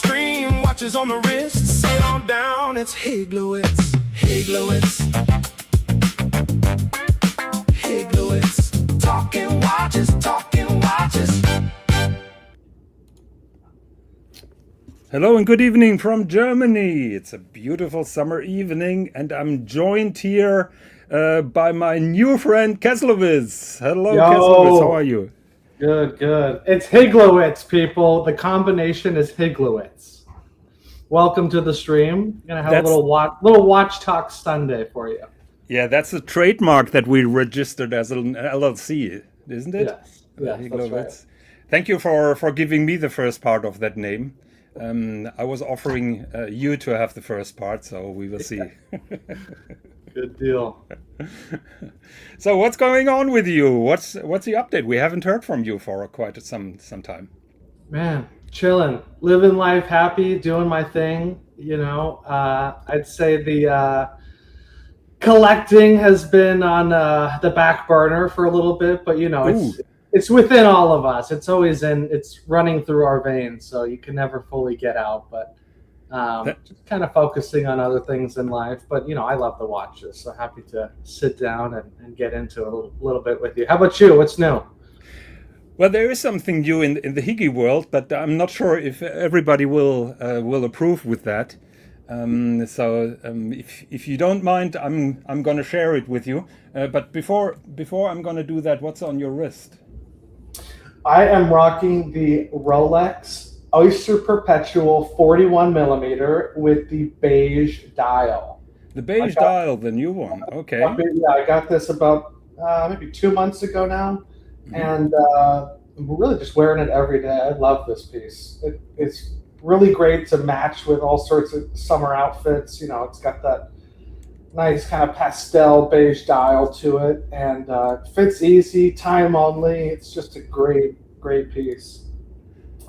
stream, watches on the wrist, sit on down, it's Higlowitz, Higlowitz, Higlowitz, talking watches, talking watches. Hello and good evening from Germany. It's a beautiful summer evening and I'm joined here by my new friend Keslowitz. Hello, Keslowitz, how are you? Good, good. It's Higlowitz, people. The combination is Higlowitz. Welcome to the stream. Gonna have a little watch talk Sunday for you. Yeah, that's a trademark that we registered as an LLC, isn't it? Yes, that's right. Thank you for giving me the first part of that name. I was offering you to have the first part, so we will see. Good deal. So what's going on with you? What's the update? We haven't heard from you for quite some time. Man, chilling, living life, happy, doing my thing. You know, I'd say the collecting has been on the back burner for a little bit, but you know, it's within all of us. It's always it's running through our veins, so you can never fully get out. But just kind of focusing on other things in life. But you know, I love the watches, so happy to sit down and get into it a little bit with you. How about you? What's new? Well, there is something new in the Higgy world, but I'm not sure if everybody will approve with that. If you don't mind, I'm going to share it with you. But before I'm going to do that, what's on your wrist? I am rocking the Rolex Oyster Perpetual 41 millimeter with the beige dial. The beige dial, the new one. Okay. Yeah, I got this about maybe 2 months ago now, and I'm really just wearing it every day. I love this piece. It's really great to match with all sorts of summer outfits. You know, it's got that nice kind of pastel beige dial to it, and fits easy, time only. It's just a great piece.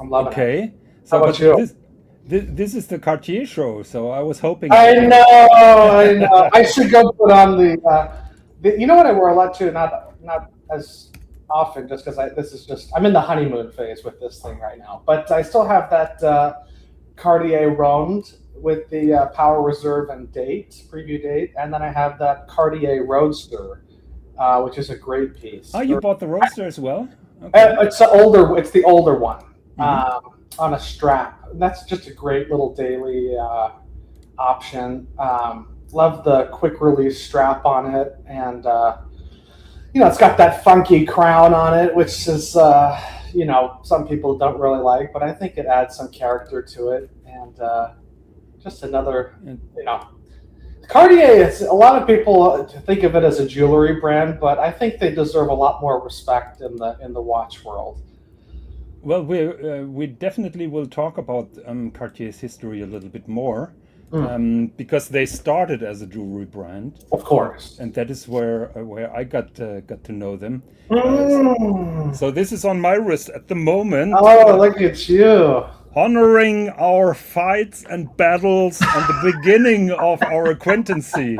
I'm loving it. Okay. So how about you? This is the Cartier show, so I was hoping. I know. I should go put on the. You know what I wear a lot too, not as often, just because I'm in the honeymoon phase with this thing right now. But I still have that Cartier Ronde with the Power Reserve and preview date, and then I have that Cartier Roadster, which is a great piece. Oh, you bought the Roadster as well? Okay. It's the older one on a strap. And that's just a great little daily option. Love the quick release strap on it, and you know, it's got that funky crown on it, which is you know, some people don't really like, but I think it adds some character to it, and just another, you know, Cartier. A lot of people think of it as a jewelry brand, but I think they deserve a lot more respect in the watch world. Well, we definitely will talk about Cartier's history a little bit more, because they started as a jewelry brand, of course, and that is where I got to know them. So this is on my wrist at the moment. Oh, look at you! Honoring our fights and battles and the beginning of our acquaintancy.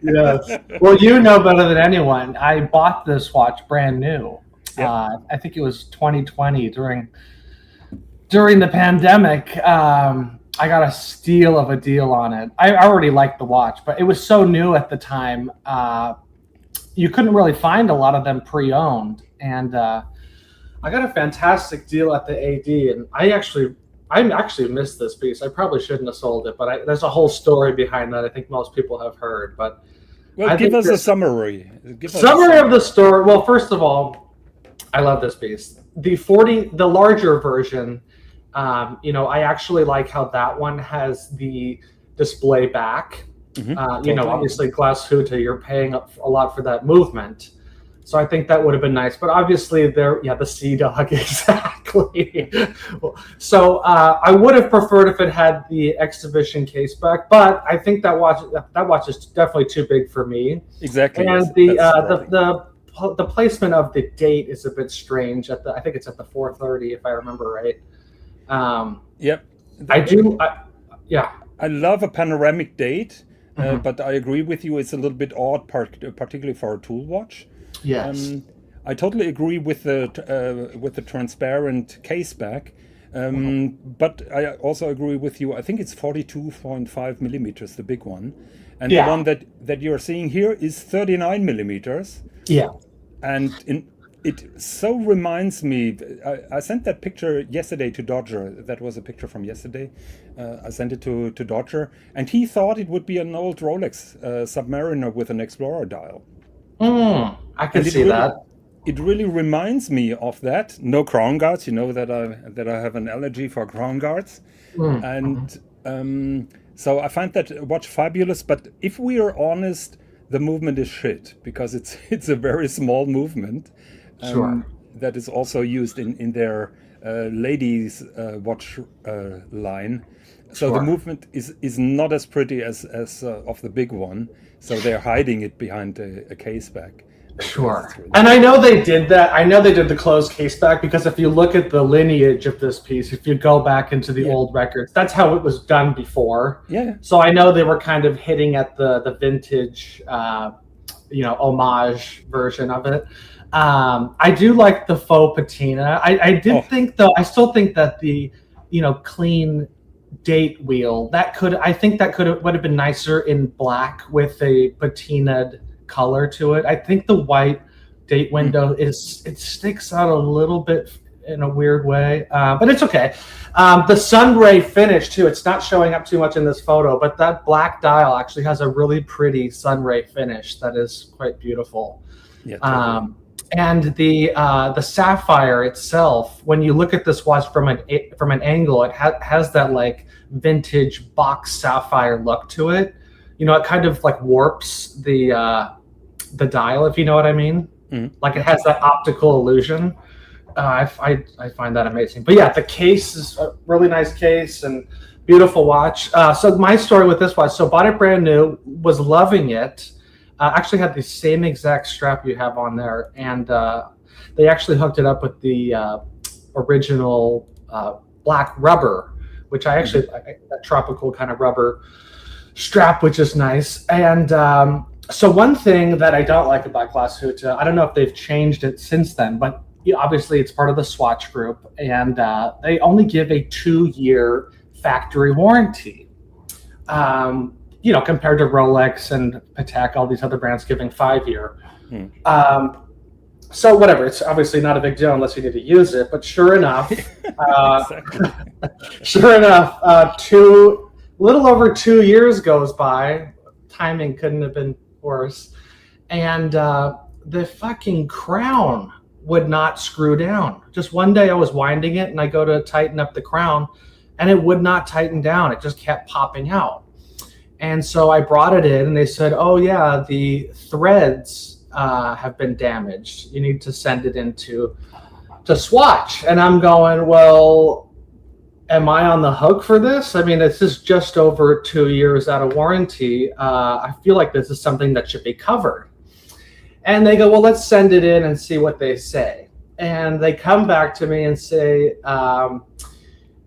Yes. Well, you know better than anyone. I bought this watch brand new. Yep. I think it was 2020 during the pandemic. I got a steal of a deal on it. I already liked the watch, but it was so new at the time. You couldn't really find a lot of them pre-owned, and I got a fantastic deal at the AD, and I actually missed this piece. I probably shouldn't have sold it, but there's a whole story behind that. I think most people have heard, but give us a summary. Summary of the story. Well, first of all, I love this piece. The larger version. You know, I actually like how that one has the display back. You know, obviously glass huta, you're paying up a lot for that movement. So I think that would have been nice. But obviously the Sea Dog, exactly. So I would have preferred if it had the exhibition case back, but I think that watch is definitely too big for me. Exactly. And the placement of the date is a bit strange. I think it's at the 4:30, if I remember right. Yep. I love a panoramic date, but I agree with you. It's a little bit odd, particularly for a tool watch. Yes. I totally agree with the transparent case back. But I also agree with you. I think it's 42.5 millimeters, the big one. And Yeah. the one that you're seeing here is 39 millimeters. Yeah. And it so reminds me, I sent that picture yesterday to Dodger. That was a picture from yesterday. I sent it to Dodger, and he thought it would be an old Rolex Submariner with an Explorer dial. I can see really, that. It really reminds me of that. No crown guards. You know that I have an allergy for crown guards, and so I find that watch fabulous. But if we are honest, the movement is shit because it's a very small movement. Sure. That is also used in their ladies watch line. So the movement is not as pretty as of the big one. So they're hiding it behind a case back. Sure. And I know they did that. I know they did the closed case back because if you look at the lineage of this piece, if you go back into the old records, that's how it was done before. Yeah. So I know they were kind of hitting at the vintage, homage version of it. I do like the faux patina. I did think though, I still think that the, clean date wheel would have been nicer in black with a patinaed color to it. I think the white date window it sticks out a little bit in a weird way, but it's okay. The sunray finish too, it's not showing up too much in this photo, but that black dial actually has a really pretty sunray finish that is quite beautiful. Yeah, totally. And the sapphire itself, when you look at this watch from an angle, it has that like vintage box sapphire look to it. It kind of like warps the dial, if you know what I mean. Like it has that optical illusion. I find that amazing. But yeah, the case is a really nice case and beautiful watch. So my story with this watch, so bought it brand new, was loving it. Actually had the same exact strap you have on there, and they actually hooked it up with the original black rubber, which I actually that tropical kind of rubber strap, which is nice. And so one thing that I don't like about Glashütte, I don't know if they've changed it since then, but obviously it's part of the Swatch Group, and they only give a 2-year factory warranty. Compared to Rolex and Patek, all these other brands giving 5-year. So whatever, it's obviously not a big deal unless you need to use it. But sure enough, little over 2 years goes by. Timing couldn't have been worse, and the fucking crown would not screw down. Just one day I was winding it, and I go to tighten up the crown, and it would not tighten down. It just kept popping out. And so I brought it in, and they said, "Oh yeah, the threads have been damaged. You need to send it into Swatch." And I'm going, "Well, am I on the hook for this? I mean, this is just over 2 years out of warranty. I feel like this is something that should be covered." And they go, "Well, let's send it in and see what they say." And they come back to me and say,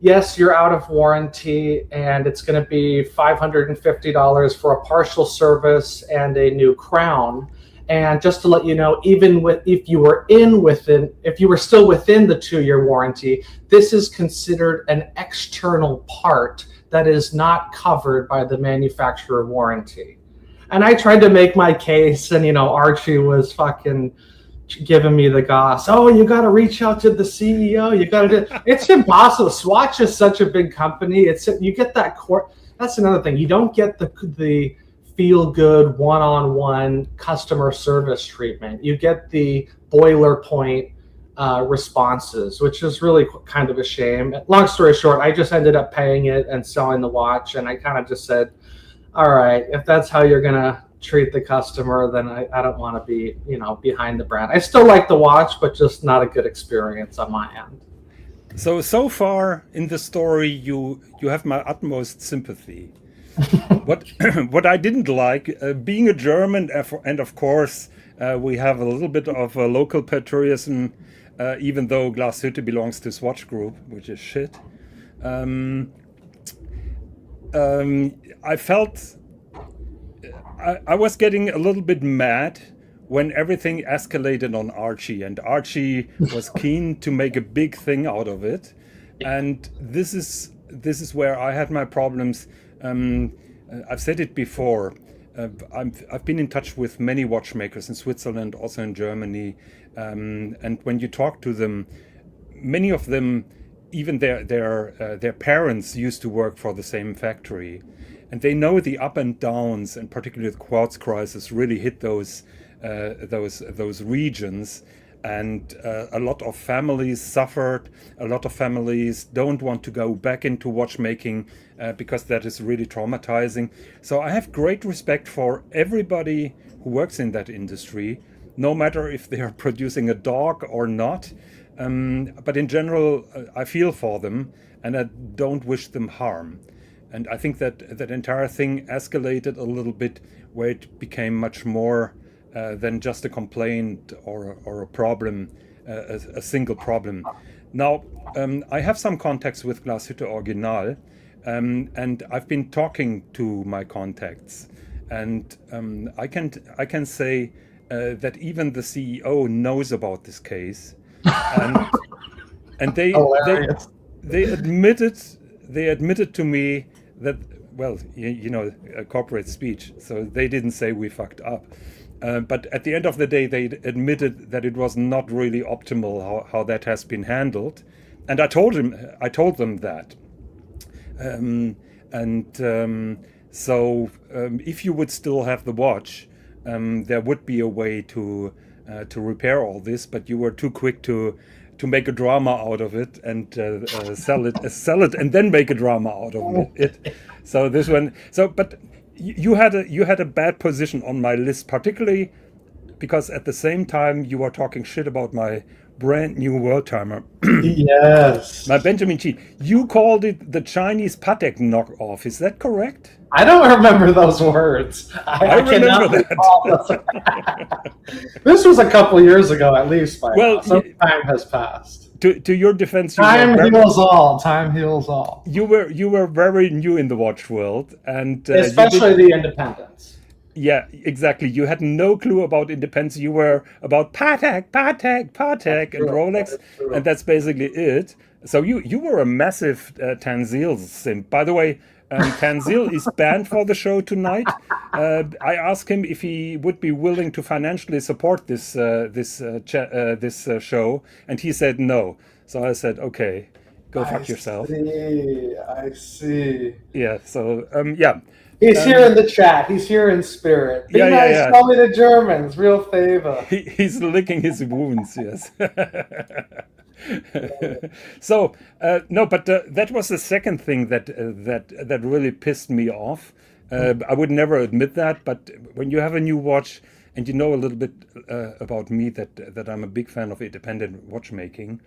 "Yes, you're out of warranty, and it's going to be $550 for a partial service and a new crown. And just to let you know, if you were still within the 2-year warranty, this is considered an external part that is not covered by the manufacturer warranty." And I tried to make my case, and Archie was fucking giving me the goss. "Oh, you got to reach out to the CEO. You got to do." It's impossible. Swatch is such a big company. You get that That's another thing. You don't get the feel good one-on-one customer service treatment. You get the boilerplate responses, which is really kind of a shame. Long story short, I just ended up paying it and selling the watch, and I kind of just said, "All right, if that's how you're gonna treat the customer, then I don't want to be behind the brand." I still like the watch, but just not a good experience on my end. So far in the story, you have my utmost sympathy. What I didn't like, being a German, and of course we have a little bit of a local patriotism, even though Glashütte belongs to Swatch Group, which is shit. I felt I was getting a little bit mad when everything escalated on Archie, and Archie was keen to make a big thing out of it. And this is where I had my problems. I've said it before. I've been in touch with many watchmakers in Switzerland, also in Germany, and when you talk to them, many of them, even their parents used to work for the same factory, and they know the up and downs, and particularly the quartz crisis really hit those regions. And a lot of families suffered. A lot of families don't want to go back into watchmaking because that is really traumatizing. So I have great respect for everybody who works in that industry, no matter if they are producing a dog or not. But in general, I feel for them and I don't wish them harm. And I think that entire thing escalated a little bit, where it became much more than just a complaint or a problem, a single problem. Now, I have some contacts with Glashütte Original, and I've been talking to my contacts, and I can say that even the CEO knows about this case, and they admitted to me that, well, you know, a corporate speech, so they didn't say we fucked up. But at the end of the day, they admitted that it was not really optimal how that has been handled, and I told them that. So if you would still have the watch, there would be a way to repair all this, but you were too quick to make a drama out of it and sell it, and then make a drama out of it. So this one. But you had a bad position on my list, particularly because at the same time you were talking shit about my brand new world timer. Yes. My Benjamin Chi. You called it the Chinese Patek knockoff. Is that correct? I don't remember those words. I remember that. This was a couple years ago, at least. Now. Some time has passed. To your defense, time heals all. Time heals all. You were very new in the watch world, and especially the independents. Yeah, exactly. You had no clue about independence. You were about Patek, and Rolex, and that's basically it. So you were a massive Tanzil simp. By the way, Tanzil is banned for the show tonight. I asked him if he would be willing to financially support this show, and he said no. So I said, okay, go fuck yourself. I see. Yeah. So yeah. He's here in the chat. He's here in spirit. Be nice. Tell me the Germans. Real favor. He's licking his wounds. Yes. So no, but that was the second thing that really pissed me off. I would never admit that, but when you have a new watch and you know a little bit about me that I'm a big fan of independent watchmaking,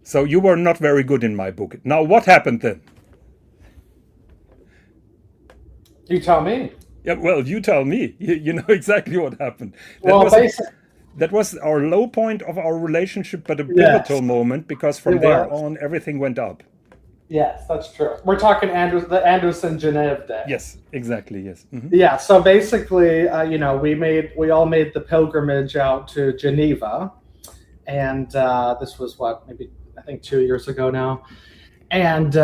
so you were not very good in my book. Now, what happened then? You tell me. Yeah, well, you tell me. You know exactly what happened. That was our low point of our relationship, but a pivotal moment, because from there on, everything went up. Yes, that's true. We're talking the Anderson Genève day. Yes, exactly. Yes. Mm-hmm. Yeah. So basically, we all made the pilgrimage out to Geneva, and this was maybe I think 2 years ago now, and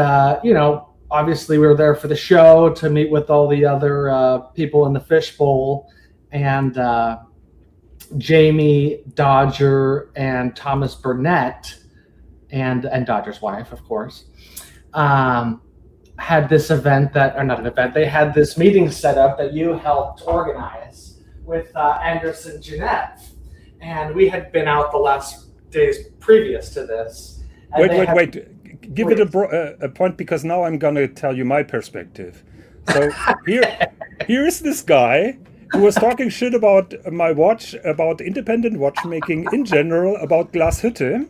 obviously we were there for the show to meet with all the other people in the fishbowl, and Jamie Dodger and Thomas Burnett and Dodger's wife, of course, had this event they had this meeting set up that you helped organize with Anderson Genève, and we had been out the last days previous to this. Wait. Give it a point, because now I'm going to tell you my perspective. So here's this guy who was talking shit about my watch, about independent watchmaking in general, about Glashütte.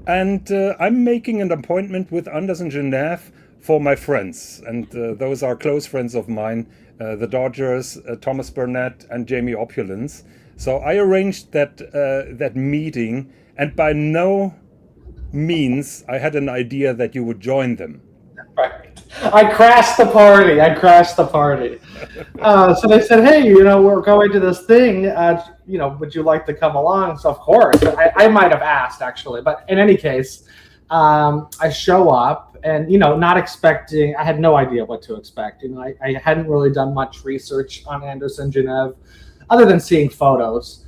And I'm making an appointment with Anderson Genève for my friends. And those are close friends of mine, the Dodgers, Thomas Burnett and Jamie Opulence. So I arranged that meeting, and by no means I had an idea that you would join them. Right. I crashed the party. So they said, hey, we're going to this thing. Would you like to come along? So of course, I might have asked actually, but in any case, I show up and, not expecting, I had no idea what to expect. I hadn't really done much research on Anderson Genève other than seeing photos.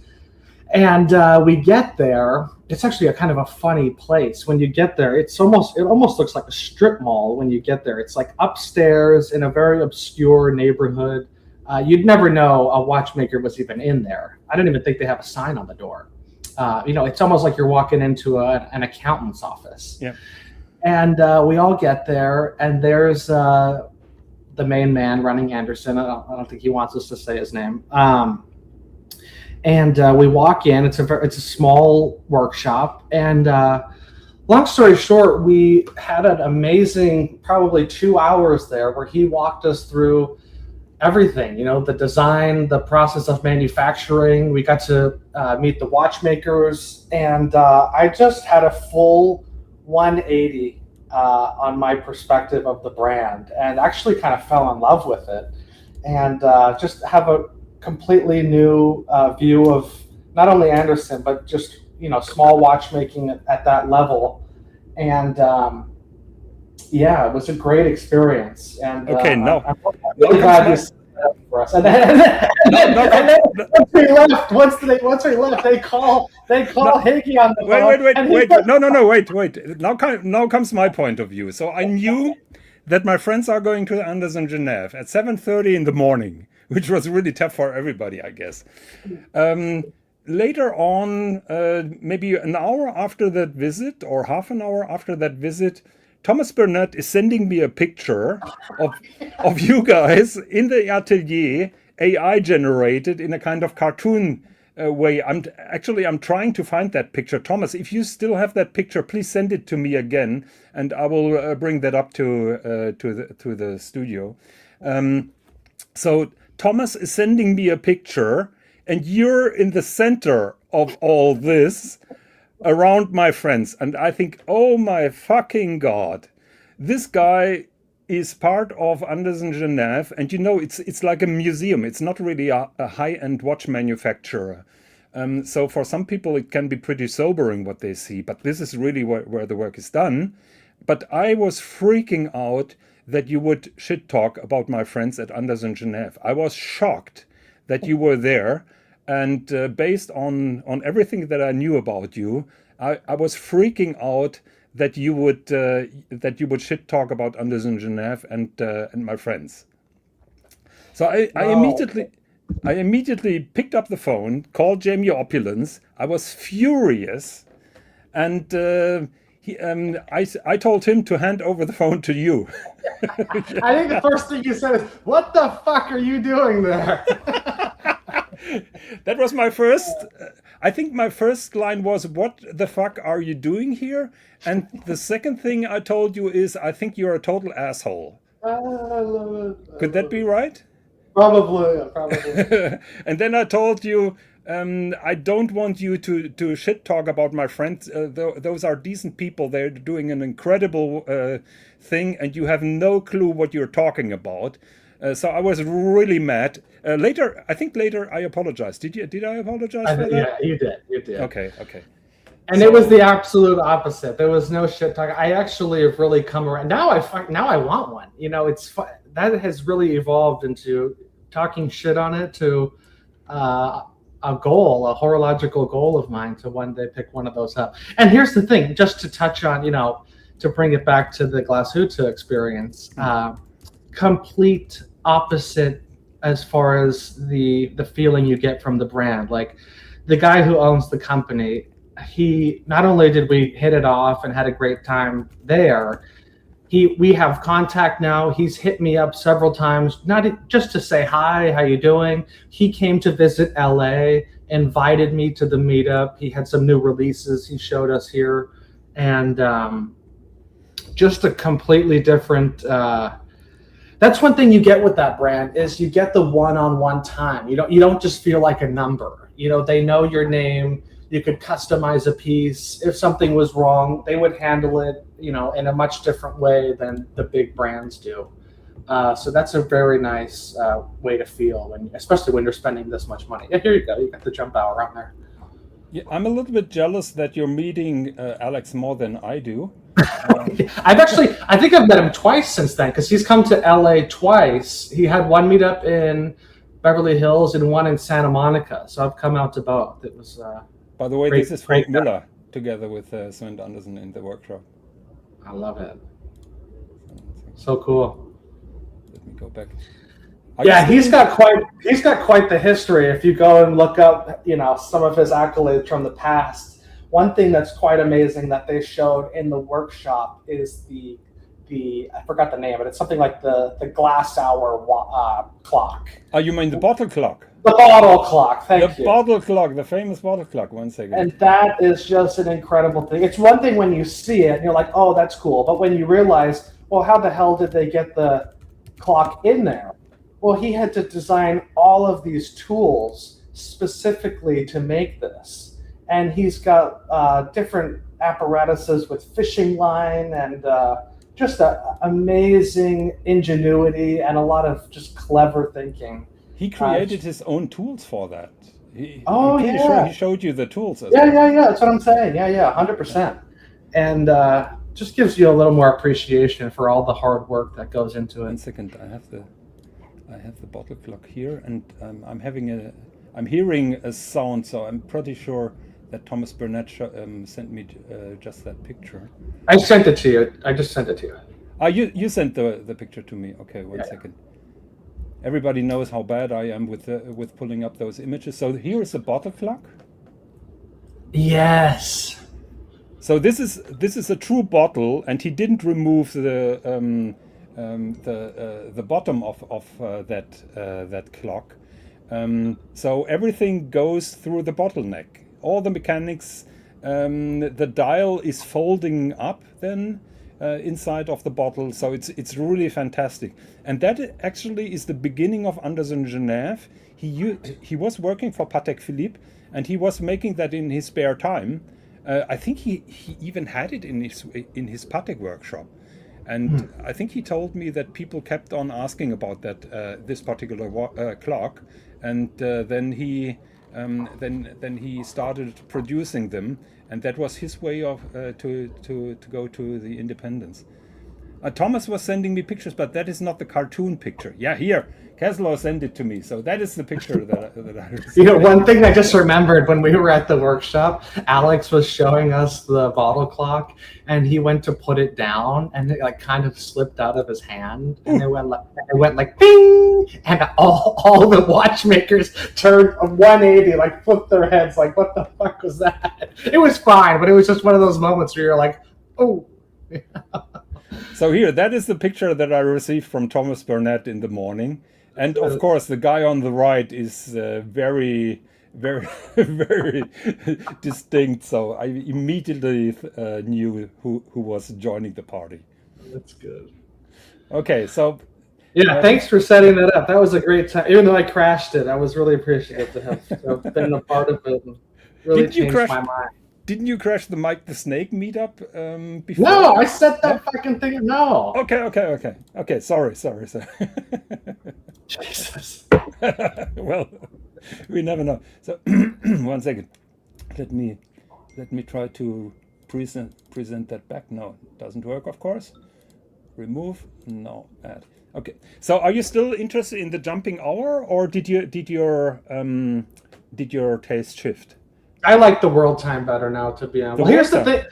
And we get there. It's actually a kind of a funny place. When you get there, it almost looks like a strip mall when you get there. It's like upstairs in a very obscure neighborhood. You'd never know a watchmaker was even in there. I don't even think they have a sign on the door. It's almost like you're walking into an accountant's office. Yeah. And we all get there, and there's the main man running Anderson. I don't think he wants us to say his name. And we walk in. It's a small workshop, and long story short, we had an amazing probably 2 hours there where he walked us through everything. The design, the process of manufacturing. We got to meet the watchmakers, and I just had a full 180 on my perspective of the brand, and actually kind of fell in love with it, and just have a completely new view of not only Anderson, but just, small watchmaking at that level. And yeah, it was a great experience. And okay, I'm really glad you said that for us. And then once we left, they call Higgy on the phone. Wait. Now comes my point of view. So I knew that my friends are going to Anderson Genève at 7:30 in the morning, which was really tough for everybody, I guess. Later on, maybe an hour after that visit or half an hour after that visit, Thomas Burnett is sending me a picture of you guys in the atelier, AI generated in a kind of cartoon way. I'm trying to find that picture. Thomas, if you still have that picture, please send it to me again, and I will bring that up to the studio. So Thomas is sending me a picture, and you're in the center of all this around my friends. And I think, oh my fucking God, this guy is part of Anderson Genève. And it's like a museum. It's not really a high-end watch manufacturer. So for some people, it can be pretty sobering what they see. But this is really where the work is done. But I was freaking out that you would shit talk about my friends at Anderson Genève. I was shocked that you were there, and based on everything that I knew about you, I was freaking out that you would shit talk about Anderson Genève and my friends. So I immediately picked up the phone, called Jamie Opulence. I was furious, and I told him to hand over the phone to you. I think the first thing you said is, "What the fuck are you doing there?" That was my first. I think my first line was, "What the fuck are you doing here?" And the second thing I told you is, "I think you're a total asshole." I love it. Could that be right? Probably. And then I told you, I don't want you to shit talk about my friends. Those are decent people. They're doing an incredible thing, and you have no clue what you're talking about. So I was really mad. Later I apologized. Did I apologize for that? Yeah, you did. Okay. And it was the absolute opposite. There was no shit talk. I actually have really come around. Now I want one. It's fun. That has really evolved into talking shit on it to a horological goal of mine to one day pick one of those up. And here's the thing, just to touch on, to bring it back to the Glashütte experience, complete opposite as far as the feeling you get from the brand. Like the guy who owns the company, he not only did we hit it off and had a great time there, we have contact now. He's hit me up several times, not just to say hi, how you doing. He came to visit LA, invited me to the meetup. He had some new releases he showed us here, and just a completely different. That's one thing you get with that brand is you get the one-on-one time. You don't just feel like a number. They know your name. You could customize a piece. If something was wrong, they would handle it, in a much different way than the big brands do. So that's a very nice way to feel, especially when you're spending this much money. Yeah, here you go. You got the jump hour on there. Yeah, I'm a little bit jealous that you're meeting Alex more than I do. I think I've met him twice since then because he's come to LA twice. He had one meetup in Beverly Hills and one in Santa Monica. So I've come out to both. It was By the way, great, this is great Frank Müller together with Sven Anderson in the workshop. I love it. So cool. Let me go back. Yeah, he's got quite the history. If you go and look up, some of his accolades from the past, one thing that's quite amazing that they showed in the workshop is the I forgot the name, but it's something like the glass hour clock. Oh, you mean the bottle clock? The bottle clock. Thank you. The bottle clock, the famous bottle clock. 1 second. And that is just an incredible thing. It's one thing when you see it and you're like, oh, that's cool. But when you realize, well, how the hell did they get the clock in there? Well, he had to design all of these tools specifically to make this. And he's got different apparatuses with fishing line and just amazing ingenuity and a lot of just clever thinking. He created his own tools for that. I'm pretty sure he showed you the tools. Yeah. That's what I'm saying. Yeah, 100%. And just gives you a little more appreciation for all the hard work that goes into it. 1 second, I have the bottle clock here, and I'm hearing a sound, so I'm pretty sure that Thomas Burnett sent me just that picture. I sent it to you. I just sent it to you. You sent the picture to me. Okay, one second. Everybody knows how bad I am with pulling up those images. So here is a bottle clock. Yes. So this is a true bottle, and he didn't remove the bottom of that clock. So everything goes through the bottleneck. All the mechanics. The dial is folding up then. Inside of the bottle, so it's really fantastic, and that actually is the beginning of Anderson Genève. He was working for Patek Philippe, and he was making that in his spare time. I think he even had it in his Patek workshop, and I think he told me that people kept on asking about that this particular clock, and then he started producing them. And that was his way of to go to the independence. Thomas was sending me pictures, but that is not the cartoon picture. Yeah, here, Keslow sent it to me. So that is the picture that I received. One thing I just remembered when we were at the workshop, Alex was showing us the bottle clock, and he went to put it down, and it kind of slipped out of his hand, and it went like bing, and all the watchmakers turned 180, flipped their heads, like, what the fuck was that? It was fine, but it was just one of those moments where you're like, oh. So here, that is the picture that I received from Thomas Burnett in the morning. And of course, the guy on the right is very, very, very distinct. So I immediately knew who was joining the party. That's good. Okay, so... Yeah, thanks for setting that up. That was a great time. Even though I crashed it, I was really appreciative to have been a part of it and really changed my mind. Didn't you crash the Mike the Snake meetup before? No, I set that fucking thing. No. Okay. Sorry. Jesus. Well, we never know. So, 1 second. Let me try to present that back. No, it doesn't work. Of course. Remove. No. Add. Okay. So, are you still interested in the jumping hour, or did your taste shift? I like the world time better now, to be honest. Well, here's the thing.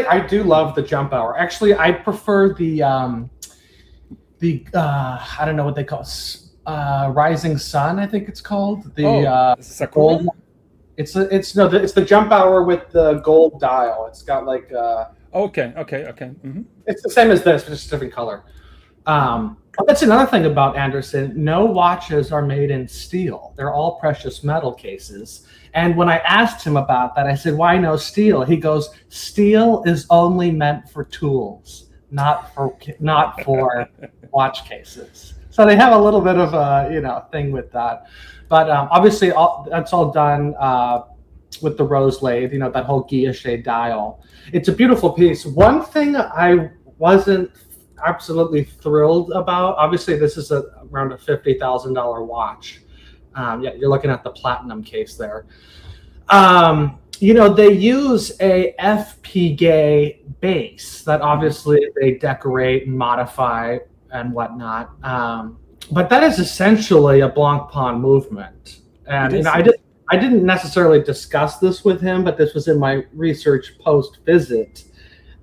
I do love the jump hour. Actually, I prefer the I don't know what they call it, Rising Sun. I think it's called the Sakura. Gold. It's the jump hour with the gold dial. It's got like Okay. Mm-hmm. It's the same as this, but it's a different color. That's another thing about Anderson. No watches are made in steel. They're all precious metal cases. And when I asked him about that, I said, why no steel? He goes, steel is only meant for tools, not for watch cases. So they have a little bit of a thing with that. But obviously that's all done with the rose lathe, that whole guilloche dial. It's a beautiful piece. One thing I wasn't absolutely thrilled about, obviously this is around a $50,000 watch. You're looking at the platinum case there. They use a FPGA base that obviously they decorate and modify and whatnot. But that is essentially a Blancpain movement. And I didn't necessarily discuss this with him, but this was in my research post visit.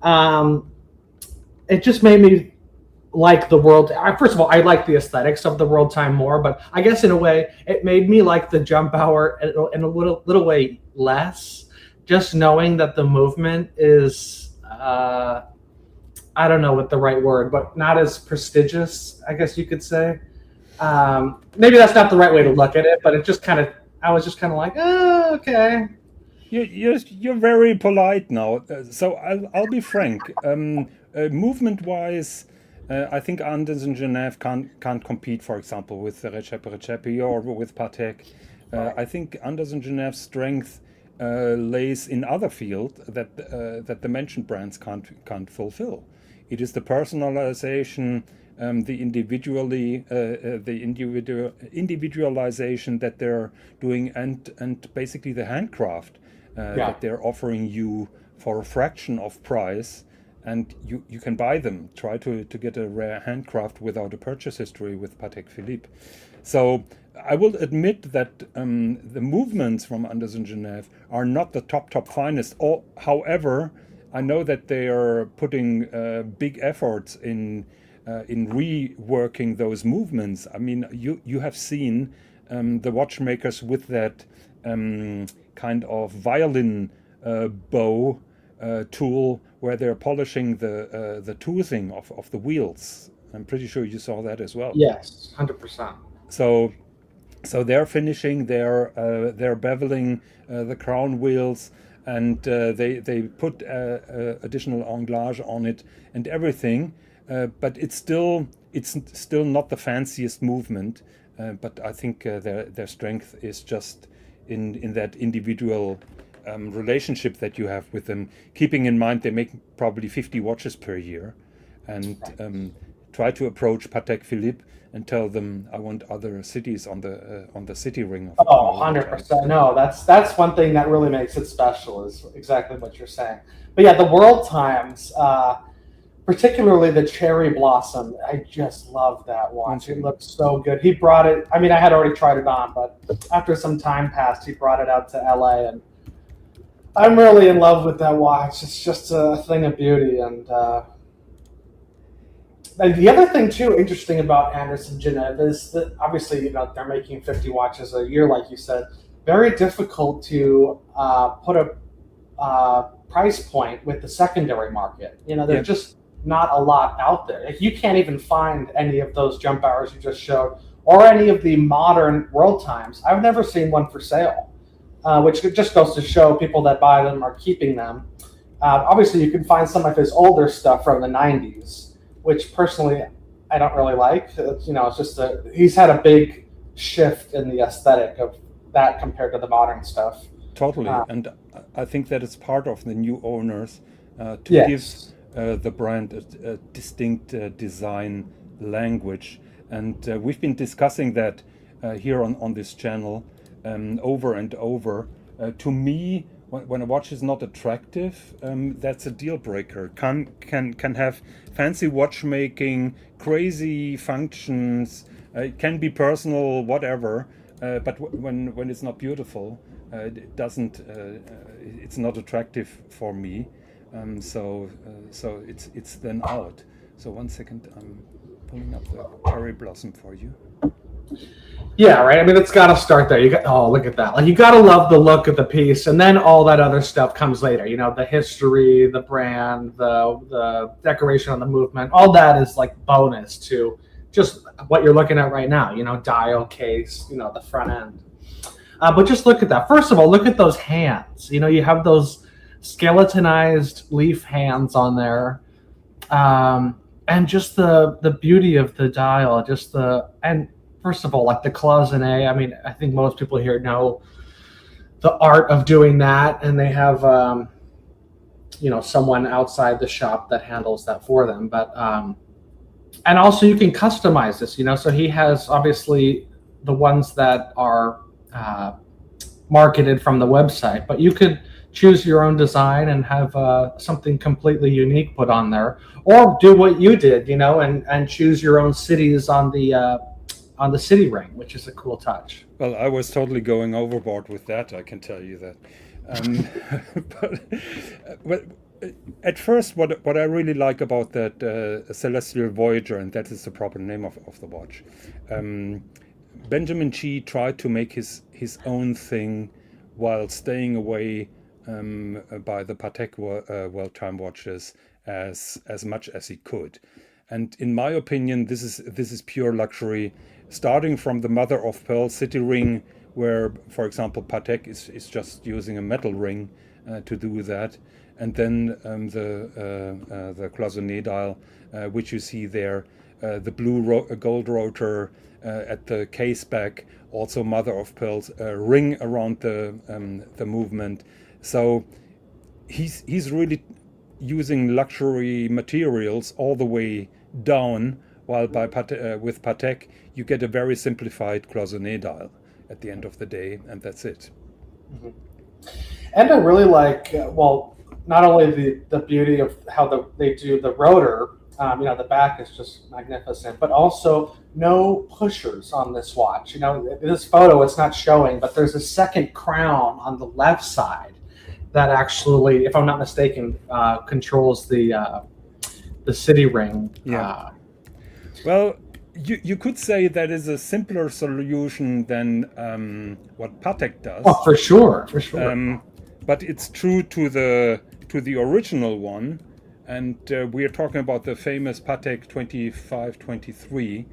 It just made me like the world. First of all, I like the aesthetics of the world time more, but I guess in a way it made me like the jump hour in a little way less, just knowing that the movement is I don't know what the right word, but not as prestigious, I guess you could say. Maybe that's not the right way to look at it, but it just I was just kind of like, oh, okay. You're very polite now, so I'll be frank. Movement-wise, I think Anders and Genève can't compete, for example, with Recepi or with Patek. I think Anders and Genève's strength lays in other field that the mentioned brands can't fulfill. It is the personalization, the individualization that they're doing, and basically the handcraft that they're offering you for a fraction of price. And you can buy them. Try to get a rare handcraft without a purchase history with Patek Philippe. So I will admit that the movements from Anders and Genève are not the top finest. However, I know that they are putting big efforts in reworking those movements. I mean, you have seen the watchmakers with that kind of violin bow tool where they're polishing the toothing of the wheels. I'm pretty sure you saw that as well. Yes, 100%. So they're finishing, they're beveling the crown wheels, and they put additional anglage on it and everything. But it's still not the fanciest movement. But I think their strength is just in that individual relationship that you have with them, keeping in mind they make probably 50 watches per year, and try to approach Patek Philippe and tell them, I want other cities on the city ring. 100%. No, that's one thing that really makes it special, is exactly what you're saying. But yeah, the world times, particularly the cherry blossom, I just love that watch. It looks so good. He brought it, I mean, I had already tried it on, but after some time passed, he brought it out to LA, and I'm really in love with that watch. It's just a thing of beauty. And the other thing too, interesting about Anders and Genève is that obviously, they're making 50 watches a year, like you said. Very difficult to put a price point with the secondary market. There's just not a lot out there. Like, you can't even find any of those jump hours you just showed, or any of the modern world times. I've never seen one for sale. Which just goes to show people that buy them are keeping them. Obviously, you can find some of his older stuff from the 90s, which personally I don't really like. It's just he's had a big shift in the aesthetic of that compared to the modern stuff. Totally, and I think that it's part of the new owners to give the brand a distinct design language. And we've been discussing that here on this channel. Over and over. To me, when a watch is not attractive, that's a deal breaker. Can have fancy watchmaking, crazy functions. It can be personal, whatever. But when it's not beautiful, it doesn't. It's not attractive for me. So it's then out. So 1 second, I'm pulling up the cherry blossom for you. Yeah, right. I mean, it's got to start there. Look at that. Like, you got to love the look of the piece, and then all that other stuff comes later. The history, the brand, the decoration on the movement. All that is like bonus to just what you're looking at right now. Dial case, the front end. But just look at that. First of all, look at those hands. You have those skeletonized leaf hands on there, and just the beauty of the dial. First of all, like the cloisonné, I mean, I think most people here know the art of doing that, and they have, someone outside the shop that handles that for them. But, and also you can customize this, so he has obviously the ones that are marketed from the website, but you could choose your own design and have something completely unique put on there, or do what you did, and choose your own cities on the city ring, which is a cool touch. Well, I was totally going overboard with that, I can tell you that. Um, but at first, what I really like about that Celestial Voyager, and that is the proper name of the watch, Benjamin Chi tried to make his own thing while staying away by the Patek World Time watches as much as he could. And in my opinion, this is pure luxury, starting from the mother of pearl city ring, where, for example, Patek is just using a metal ring to do that, and then the cloisonné dial, which you see there, the blue gold rotor at the case back, also mother of pearls, ring around the movement. So he's really using luxury materials all the way down, while with Patek you get a very simplified cloisonné dial at the end of the day, and that's it. Mm-hmm. And I really like, not only the beauty of how they do the rotor, the back is just magnificent, but also no pushers on this watch. In this photo it's not showing, but there's a second crown on the left side that actually, if I'm not mistaken, controls the city ring. Yeah. Well, you could say that is a simpler solution than what Patek does. Oh, for sure. But it's true to the original one, and we are talking about the famous Patek 2523,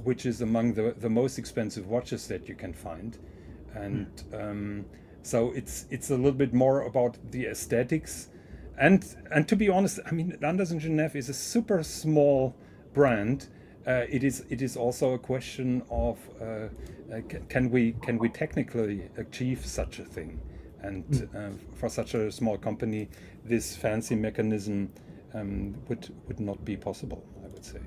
which is among the most expensive watches that you can find, and so it's a little bit more about the aesthetics, and to be honest, I mean, Landers & Genève is a super small brand. It is also a question of can we technically achieve such a thing, and for such a small company, this fancy mechanism would not be possible, I would say.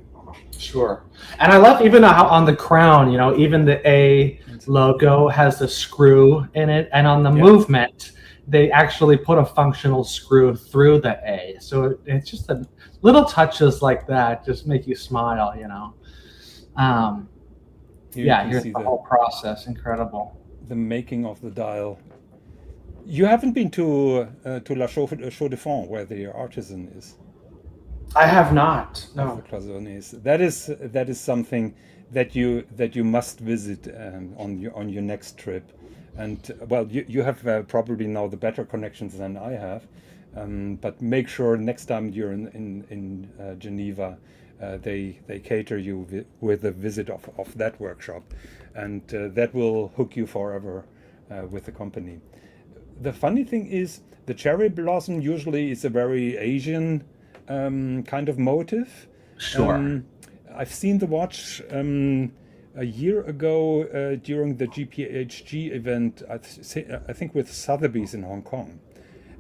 Sure. And I love even how on the crown, even the A logo has a screw in it, and on the movement they actually put a functional screw through the A. So it's just the little touches like that just make you smile, here's the whole process. Incredible. The making of the dial. You haven't been to La Chaux de Fonds, where the artisan is? I have not. No. The cloisonnées. That is something that you must visit on your next trip. And well, you have probably now the better connections than I have, but make sure next time you're in Geneva, they cater you with a visit of that workshop, and that will hook you forever with the company. The funny thing is, the cherry blossom usually is a very Asian kind of motive. Sure. I've seen the watch a year ago during the GPHG event, I think with Sotheby's in Hong Kong.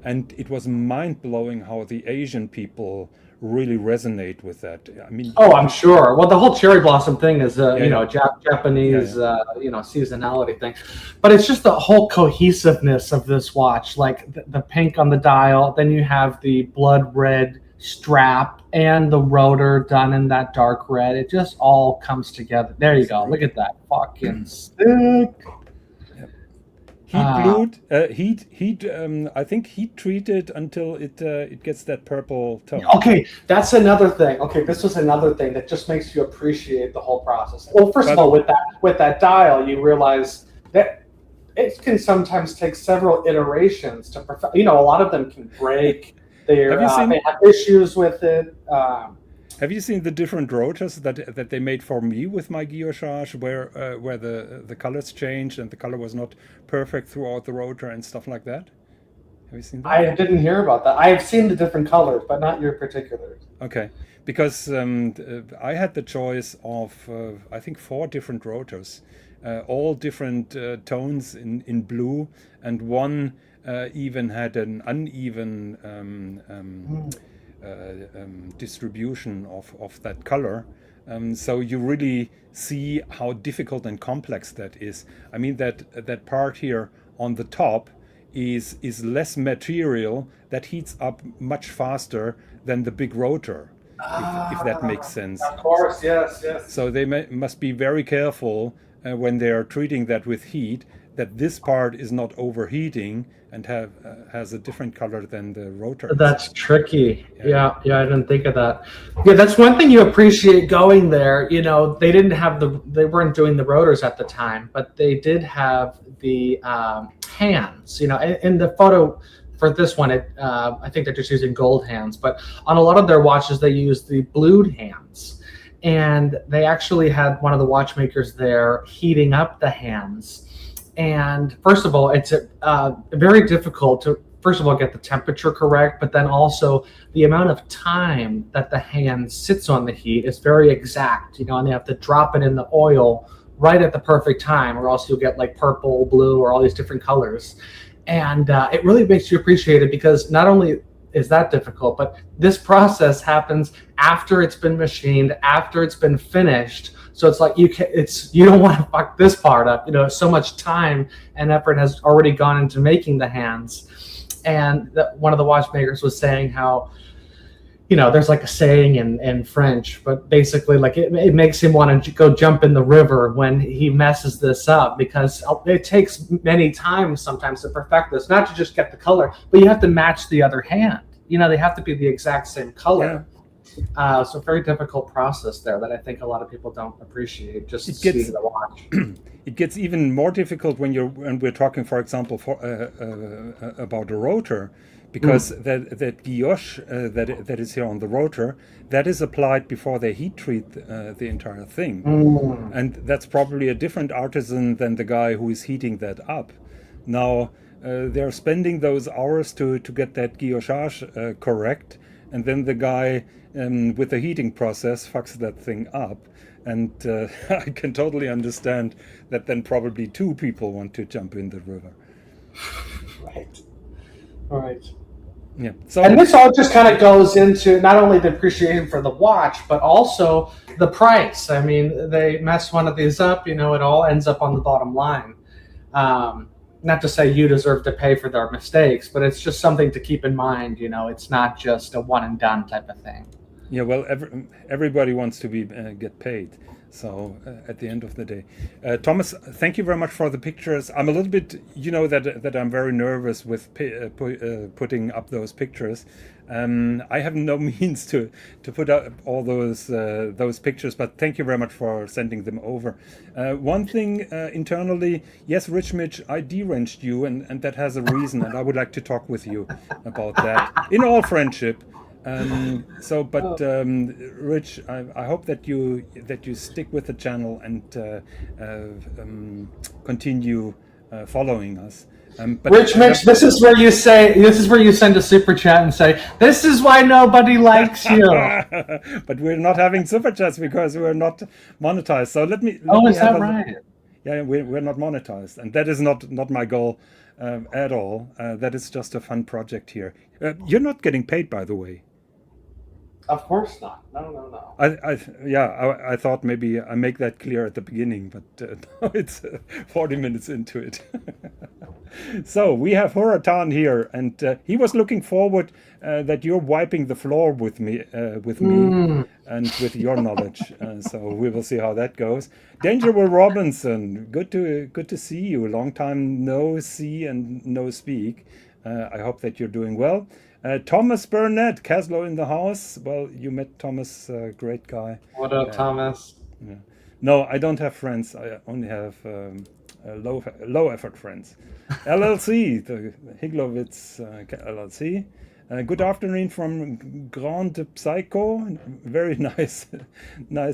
And it was mind-blowing how the Asian people really resonate with that. I mean, I'm sure. Well, the whole cherry blossom thing is Japanese seasonality thing, but it's just the whole cohesiveness of this watch, like the pink on the dial, then you have the blood red strap and the rotor done in that dark red. It just all comes together. There you go. Look at that. Fucking sick. I think heat treated until it gets that purple tone. Okay, that's another thing. Okay, this was another thing that just makes you appreciate the whole process. Well, first of all, with that dial, you realize that it can sometimes take several iterations to perfect. A lot of them can break. They have issues with it. Have you seen the different rotors that they made for me with my guillochage, where the colors changed and the color was not perfect throughout the rotor and stuff like that? Have you seen that? I didn't hear about that. I have seen the different colors, but not your particulars. Okay, because I had the choice of I think 4 different rotors, all different tones in blue, and one even had an uneven distribution of that color, so you really see how difficult and complex that is. I mean, that part here on the top is less material that heats up much faster than the big rotor, if that makes sense. Of course, yes, yes. So they must be very careful when they are treating that with heat, that this part is not overheating and has a different color than the rotor. That's tricky. Yeah, I didn't think of that. Yeah, that's one thing you appreciate going there. You know, they weren't doing the rotors at the time, but they did have the hands. You know, in the photo for this one, I think they're just using gold hands, but on a lot of their watches, they use the blued hands. And they actually had one of the watchmakers there heating up the hands. And first of all, it's very difficult to, first of all, get the temperature correct, but then also the amount of time that the hand sits on the heat is very exact, you know, and they have to drop it in the oil right at the perfect time, or else you'll get like purple, blue, or all these different colors. And it really makes you appreciate it, because not only is that difficult, but this process happens after it's been machined, after it's been finished. So it's like you don't want to fuck this part up. You know, so much time and effort has already gone into making the hands. And one of the watchmakers was saying how, you know, there's like a saying in French, but basically like it makes him want to go jump in the river when he messes this up, because it takes many times sometimes to perfect this, not to just get the color, but you have to match the other hand. You know, they have to be the exact same color. Yeah. So very difficult process there that I think a lot of people don't appreciate. Just seeing the watch. It gets even more difficult when we're talking, for example, about a rotor, because that guilloche that is here on the rotor, that is applied before they heat treat the entire thing, and that's probably a different artisan than the guy who is heating that up. Now they're spending those hours to get that guillochage correct, and then the guy with the heating process fucks that thing up. And I can totally understand that then probably two people want to jump in the river. Right. All right. Yeah. So, and this all just kind of goes into not only the appreciation for the watch, but also the price. I mean, they mess one of these up, you know, it all ends up on the bottom line. Not to say you deserve to pay for their mistakes, but it's just something to keep in mind. You know, it's not just a one and done type of thing. Yeah, well, everybody wants to be get paid. So at the end of the day, Thomas, thank you very much for the pictures. I'm a little bit, you know, that I'm very nervous with putting up those pictures. I have no means to put up all those pictures, but thank you very much for sending them over. One thing internally, yes, Rich Mitch, I deranged you, and that has a reason, and I would like to talk with you about that in all friendship. Rich, I hope that you stick with the channel and continue following us. Rich Mix, this is where you send a super chat and say, "This is why nobody likes you." But we're not having super chats because we're not monetized. So let me. Is that right? Yeah, we're not monetized, and that is not my goal at all. That is just a fun project here. You're not getting paid, by the way. Of course not. No. I thought maybe I make that clear at the beginning, but no, it's 40 minutes into it. So we have Huratan here, and he was looking forward that you're wiping the floor with me, and with your knowledge. So we will see how that goes. Danger Will Robinson, good to see you. Long time no see and no speak. I hope that you're doing well. Thomas Burnett, Caslow in the house. Well, you met Thomas, great guy. What up, Thomas? Yeah. No, I don't have friends. I only have low effort friends. LLC, the Higlowitz LLC. Good afternoon from Grand Psycho. Very nice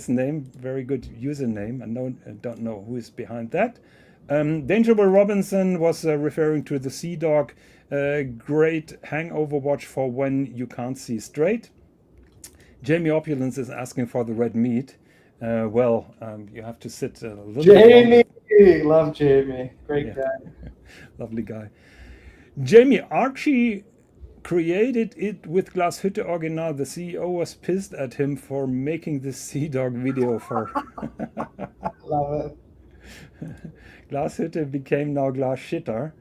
name. Very good username. I don't know who is behind that. Danger Will Robinson was referring to the Sea Dog. Great hangover watch for when you can't see straight. Jamie Opulence is asking for the red meat. You have to sit a little Jamie, love Jamie. Great guy. Lovely guy. Jamie, Archie created it with Glashütte Original. The CEO was pissed at him for making this Sea Dog video for. Love it. Glashütte became now Glasshitter.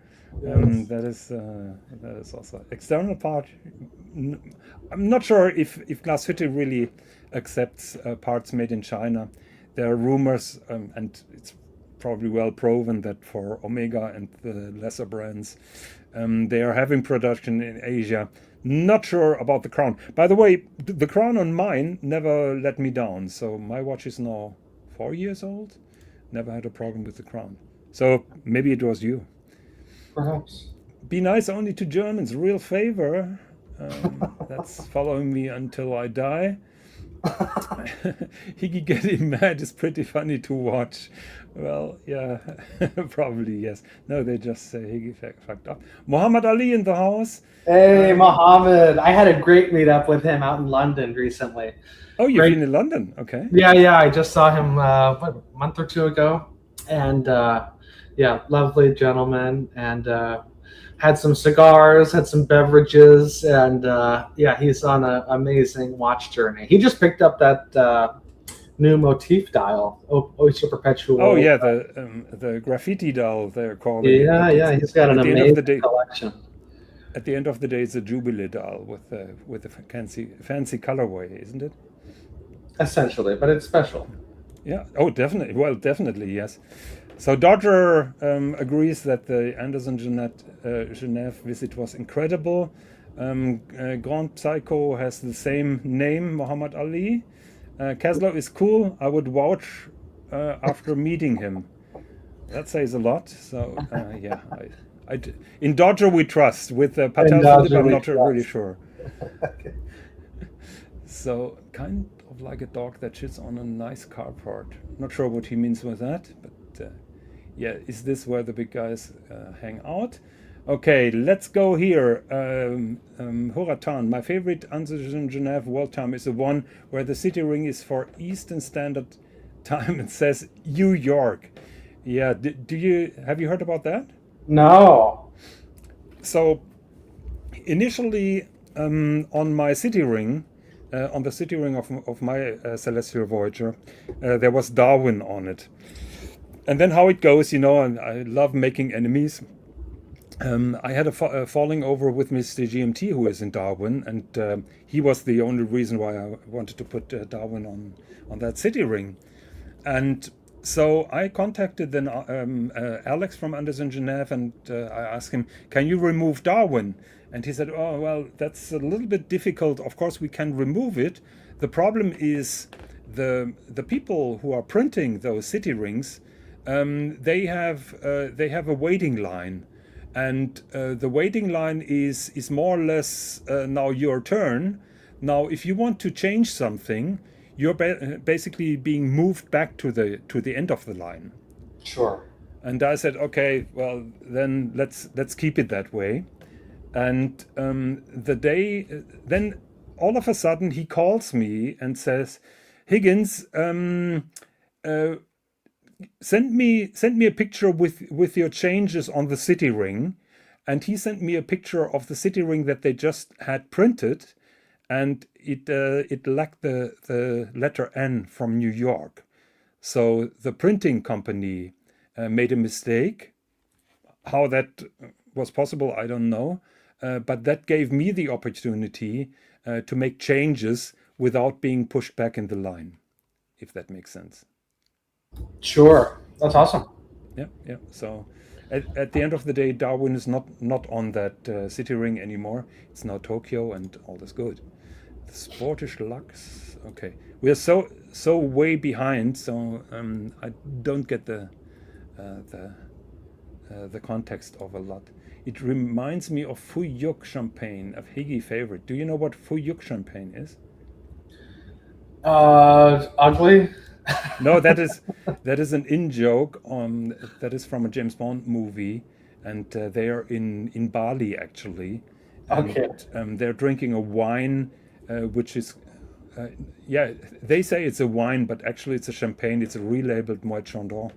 Yes. That is also external part. I'm not sure if Glass City really accepts parts made in China. There are rumors, and it's probably well proven that for Omega and the lesser brands, they are having production in Asia. Not sure about the crown. By the way, the crown on mine never let me down. So my watch is now 4 years old. Never had a problem with the crown. So maybe it was you. Perhaps. Be nice only to Germans. Real favor. That's following me until I die. Higgy getting mad is pretty funny to watch. Well, yeah, probably yes. No, they just say Higgy fucked up. Muhammad Ali in the house. Hey, Mohammed. I had a great meetup with him out in London recently. Oh, you've Great. been in London. Okay. Yeah. I just saw him a month or two ago, and yeah, lovely gentleman, and had some cigars, had some beverages, and yeah, he's on an amazing watch journey. He just picked up that new motif dial, Oyster Perpetual. Oh yeah, the graffiti dial they're calling it. Yeah, he's got an At the end of the amazing day, collection. at the end of the day, it's a Jubilee dial with a fancy colorway, isn't it? Essentially, but it's special. Yeah. Oh, definitely. Well, definitely, yes. So Dodger agrees that the Anderson Genève visit was incredible. Grand Psycho has the same name, Muhammad Ali. Kessler is cool. I would vouch after meeting him. That says a lot. So yeah, in Dodger we trust. With Patel Philip, I'm not really sure. Okay. So kind of like a dog that sits on a nice carport. Not sure what he means with that, but yeah, is this where the big guys hang out? Okay, let's go here. Horatan, my favorite Anderson Genève world time is the one where the city ring is for Eastern Standard Time and says New York. Yeah, have you heard about that? No. So initially on my city ring, on the city ring of my Celestial Voyager, there was Darwin on it. And then how it goes, and I love making enemies. I had a falling over with Mr. GMT, who is in Darwin, and he was the only reason why I wanted to put Darwin on that city ring. And so I contacted then Alex from Anderson Genève, and I asked him, can you remove Darwin? And he said, oh, well, that's a little bit difficult. Of course, we can remove it. The problem is the people who are printing those city rings, they have a waiting line. And the waiting line is more or less now your turn. Now, if you want to change something, you're basically being moved back to the end of the line. Sure. And I said, okay, well then let's keep it that way. And then all of a sudden he calls me and says, Higgins, send me a picture with your changes on the city ring. And he sent me a picture of the city ring that they just had printed, and it lacked the letter N from New York. So the printing company made a mistake. How that was possible, I don't know. But that gave me the opportunity to make changes without being pushed back in the line, if that makes sense. Sure. That's awesome. Yeah. So at the end of the day, Darwin is not on that city ring anymore. It's now Tokyo, and all is good. The Sportish Lux. Okay, we are so way behind. So I don't get the context of a lot. It reminds me of Fuyuk champagne, a Higgy favorite. Do you know what Fuyuk champagne is? Ugly. No, that is an in joke that is from a James Bond movie, and they are in Bali actually. And, Okay. They're drinking a wine, which is, they say it's a wine, but actually it's a champagne. It's a relabeled Moet Chandon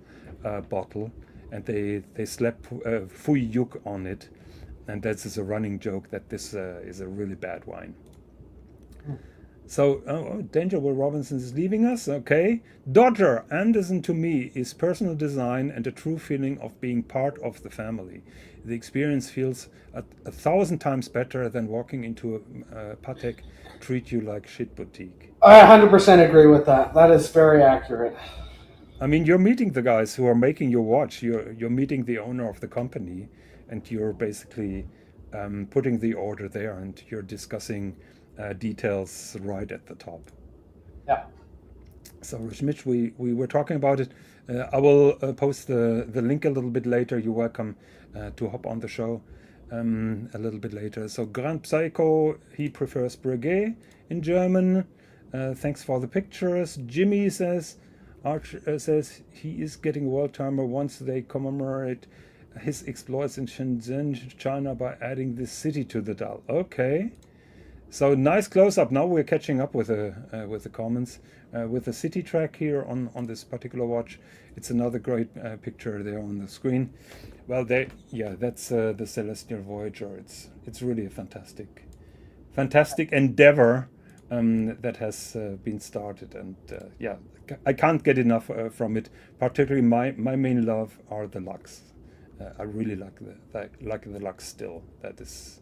bottle, and they slap Fui Yuk on it, and that is a running joke that this is a really bad wine. So, Danger Will Robinson is leaving us. Okay. Daughter, Anderson to me is personal design and a true feeling of being part of the family. The experience feels a thousand times better than walking into a Patek treat you like shit boutique. I 100% agree with that. That is very accurate. I mean, you're meeting the guys who are making your watch. You're meeting the owner of the company, and you're basically putting the order there, and you're discussing details right at the top. Yeah. So, Rich Mitch, we were talking about it. I will post the link a little bit later. You're welcome to hop on the show a little bit later. So, Grand Psycho, he prefers Breguet in German. Thanks for the pictures. Jimmy says, Arch says he is getting a world timer once they commemorate his exploits in Shenzhen, China, by adding this city to the dial. Okay. So nice close up. Now we're catching up with the comments with the city track here on this particular watch. It's another great picture there on the screen. Well, that's the Celestial Voyager. It's really a fantastic endeavor that has been started, and I can't get enough from it. Particularly, my main love are the lugs. I really like the lugs still. That is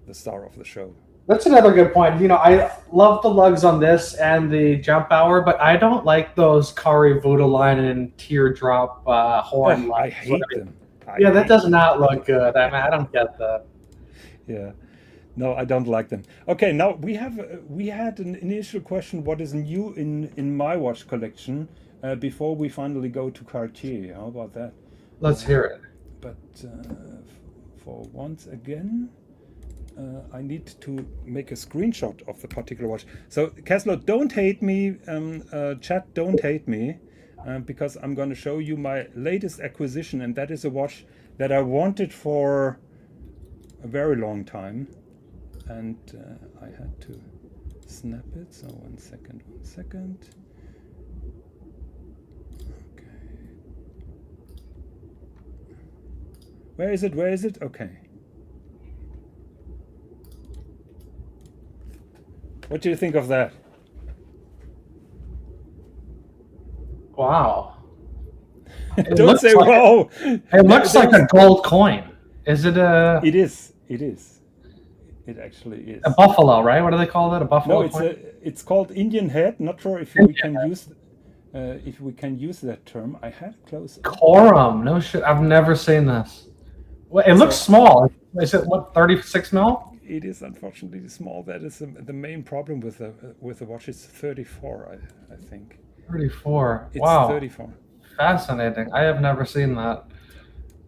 the star of the show. That's another good point. You know, I love the lugs on this and the jump hour, but I don't like those Kari Voodoo line and teardrop horn lugs. I hate them. That does not look good. I don't get that. Yeah. No, I don't like them. Okay, now we had an initial question, what is new in my watch collection, before we finally go to Cartier. How about that? Let's hear it. But for once again, I need to make a screenshot of the particular watch. So, Kessler, don't hate me. Chat, don't hate me, because I'm going to show you my latest acquisition, and that is a watch that I wanted for a very long time, and I had to snap it. So, one second. Okay. Where is it? Okay. What do you think of that? Wow. Don't say wow. It looks like a gold coin. Is it a... It is. It actually is. A buffalo, right? What do they call that? A buffalo coin? It's called Indian head. Not sure if we can use that term. I had close. Corum. No shit. I've never seen this. Well, it looks small. Is it, 36 mil? It is unfortunately small. That is the main problem with the watch. It's 34, I think. 34. It's wow. 34. Fascinating. I have never seen that.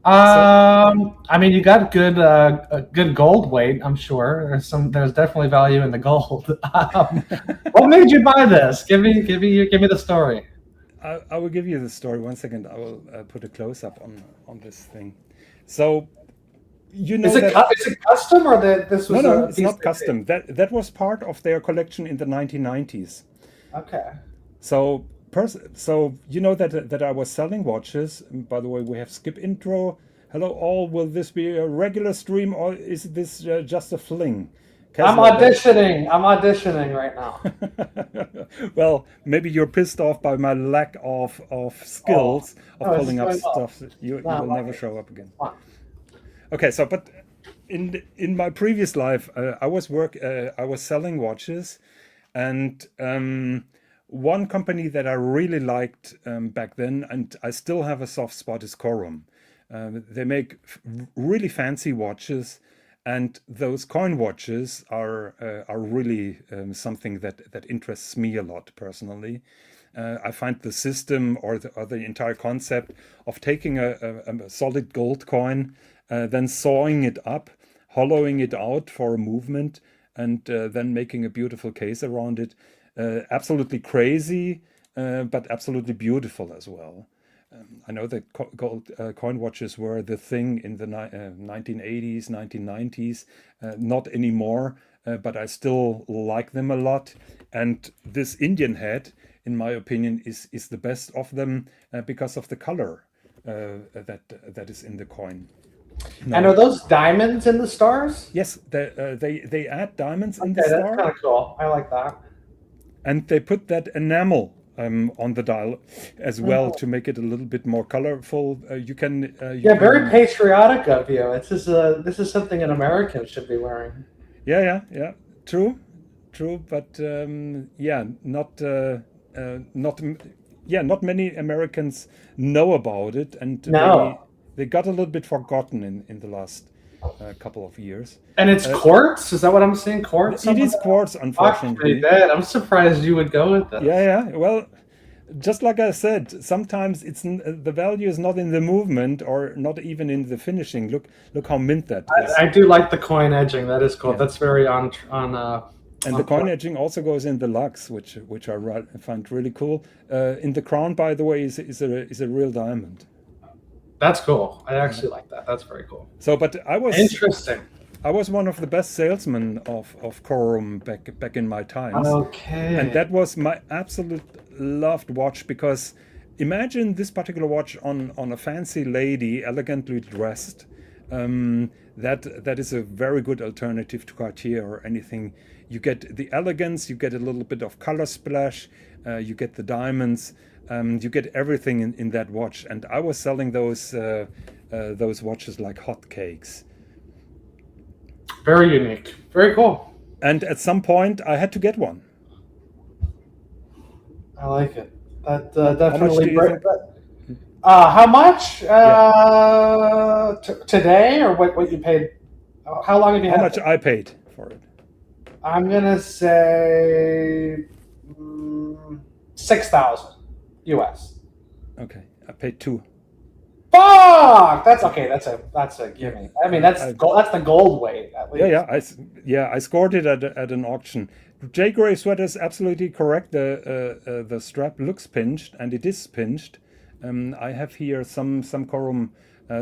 I mean, you got good gold weight. I'm sure there's definitely value in the gold. What made you buy this? Give me the story. I will give you the story. 1 second. I will put a close up on this thing. So. You know, is it custom or this was? No, it's not custom. That was part of their collection in the 1990s. Okay. So you know that I was selling watches. And by the way, we have skip intro. Hello all. Will this be a regular stream or is this just a fling? I'm auditioning right now. Well, maybe you're pissed off by my lack of skills of pulling up stuff. You will never show up again. Okay, so but in my previous life, I was selling watches, and one company that I really liked back then, and I still have a soft spot, is Corum. They make really fancy watches, and those coin watches are really something that interests me a lot personally. I find the system or the entire concept of taking a solid gold coin, then sawing it up, hollowing it out for a movement, and then making a beautiful case around it. Absolutely crazy, but absolutely beautiful as well. I know that gold coin watches were the thing in the 1980s, 1990s. Not anymore, but I still like them a lot. And this Indian head, in my opinion, is the best of them because of the color that is in the coin. No. And are those diamonds in the stars? Yes, they add diamonds in the star. That's kind of cool. I like that. and they put that enamel on the dial as well to make it a little bit more colorful. You can very patriotic of you. This is something an American should be wearing. Yeah. True, but not many Americans know about it, and they got a little bit forgotten in the last couple of years. And it's quartz? Is that what I'm seeing? Quartz? It is quartz, unfortunately. I'm surprised you would go with this. Yeah. Well, just like I said, sometimes the value is not in the movement or not even in the finishing. Look how mint that is. I do like the coin edging. That is cool. Yeah. That's very on. And the coin edging also goes in the lugs, which I find really cool. In the crown, by the way, is a real diamond. That's cool. I actually like that. That's very cool. So, but I was interesting. I was one of the best salesmen of Corum back in my times. Okay. And that was my absolute loved watch, because imagine this particular watch on a fancy lady, elegantly dressed. That is a very good alternative to Cartier or anything. You get the elegance, you get a little bit of color splash, you get the diamonds, you get everything in that watch. And I was selling those watches like hotcakes. Very unique. Very cool. And at some point, I had to get one. I like it. That definitely. How much? Today, or what you paid? How long have you had? How much I paid for it? I'm gonna say $6,000 US. Okay, I paid $2,000. Fuck! That's okay. That's a gimme. I mean, that's the gold weight at least. I scored it at an auction. J. Gray Sweater is absolutely correct. The strap looks pinched, and it is pinched. I have here some Corum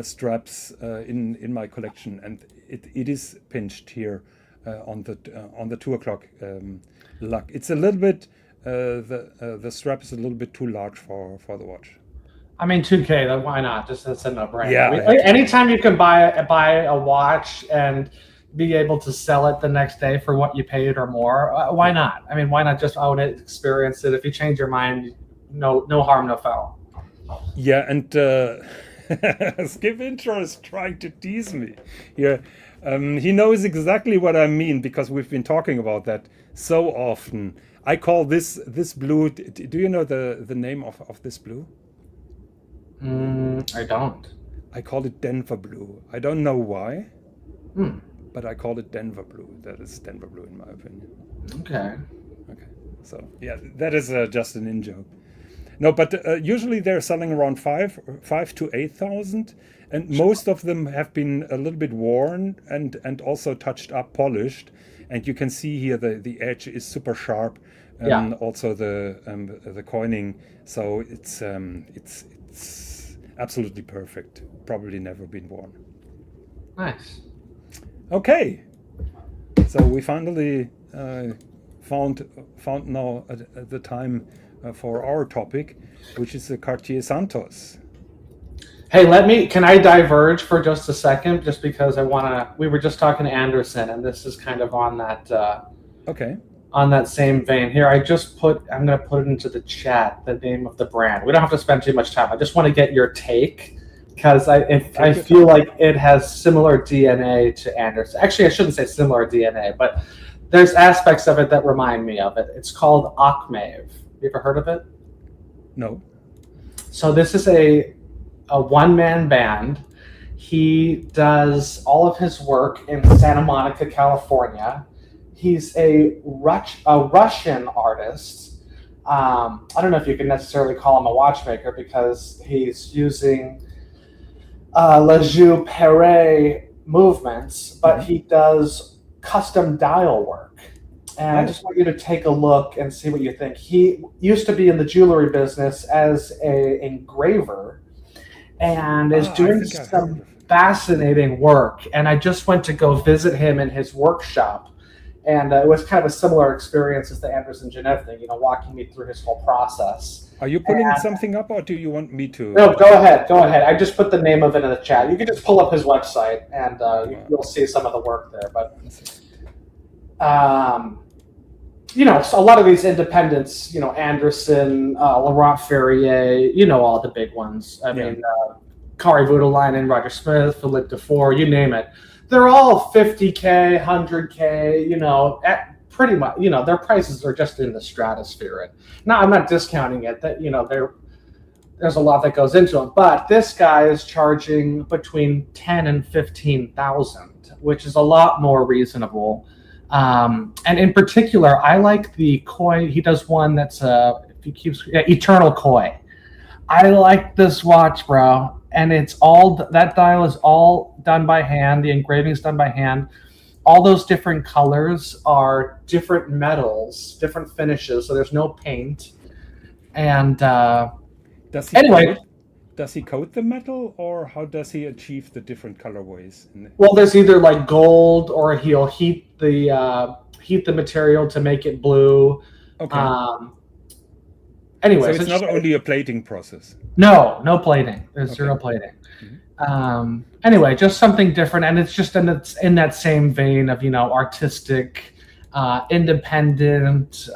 straps in my collection, and it is pinched here on the 2 o'clock lug. It's a little bit the strap is a little bit too large for the watch. I mean, $2,000. Then why not? Just that's a no-brainer. Yeah. I mean, anytime you can buy a watch and be able to sell it the next day for what you paid or more, why not? I mean, why not just own it, experience it? If you change your mind, no harm, no foul. Yeah, and Skip Intro is trying to tease me. Yeah, he knows exactly what I mean, because we've been talking about that so often. I call this blue. Do you know the name of this blue? I don't. I call it Denver blue. I don't know why, but I call it Denver blue. That is Denver blue in my opinion. Okay. So yeah, that is just an in-joke. No, but usually they're selling around 5 to 8,000, and most of them have been a little bit worn and also touched up, polished. And you can see here the edge is super sharp, and also the coining. So it's absolutely perfect. Probably never been worn. Nice. Okay, so we finally found now the time for our topic, which is the Cartier Santos. Hey, can I diverge for just a second, just because we were just talking to Anderson, and this is kind of on that on that same vein. Here, I'm going to put it into the chat, the name of the brand. We don't have to spend too much time. I just want to get your take, because I feel like it has similar DNA to Anderson. Actually, I shouldn't say similar DNA, but there's aspects of it that remind me of it. It's called Achmave. You ever heard of it? No. So this is a one-man band. He does all of his work in Santa Monica, California. He's a Russian artist. I don't know if you can necessarily call him a watchmaker, because he's using Le Jeu Perret movements, but he does custom dial work. And I just want you to take a look and see what you think. He used to be in the jewelry business as an engraver, and is doing some fascinating work. And I just went to go visit him in his workshop, and it was kind of a similar experience as the Anderson Genev thing, walking me through his whole process. Are you putting something up, or do you want me to? No, go ahead. I just put the name of it in the chat. You can just pull up his website, and you'll see some of the work there. But a lot of these independents, Anderson, Laurent Ferrier, all the big ones. I mean, Kari Voutilainen, Roger Smith, Philippe Dufour, you name it. They're all 50K, 100K, at pretty much, their prices are just in the stratosphere. Now, I'm not discounting it, that, there's a lot that goes into them, but this guy is charging between 10 and 15,000, which is a lot more reasonable. And in particular, I like the koi. He does one that's Eternal Koi. I like this watch, bro. And that dial is all done by hand. The engraving's done by hand. All those different colors are different metals, different finishes. So there's no paint. And does he coat the metal, or how does he achieve the different colorways? Well, there's either like gold, or he'll heat the material to make it blue. Okay. Anyway, so it's not only a plating process. No plating. There's zero plating. Mm-hmm. Anyway, just something different, and it's just in that same vein of artistic, independent,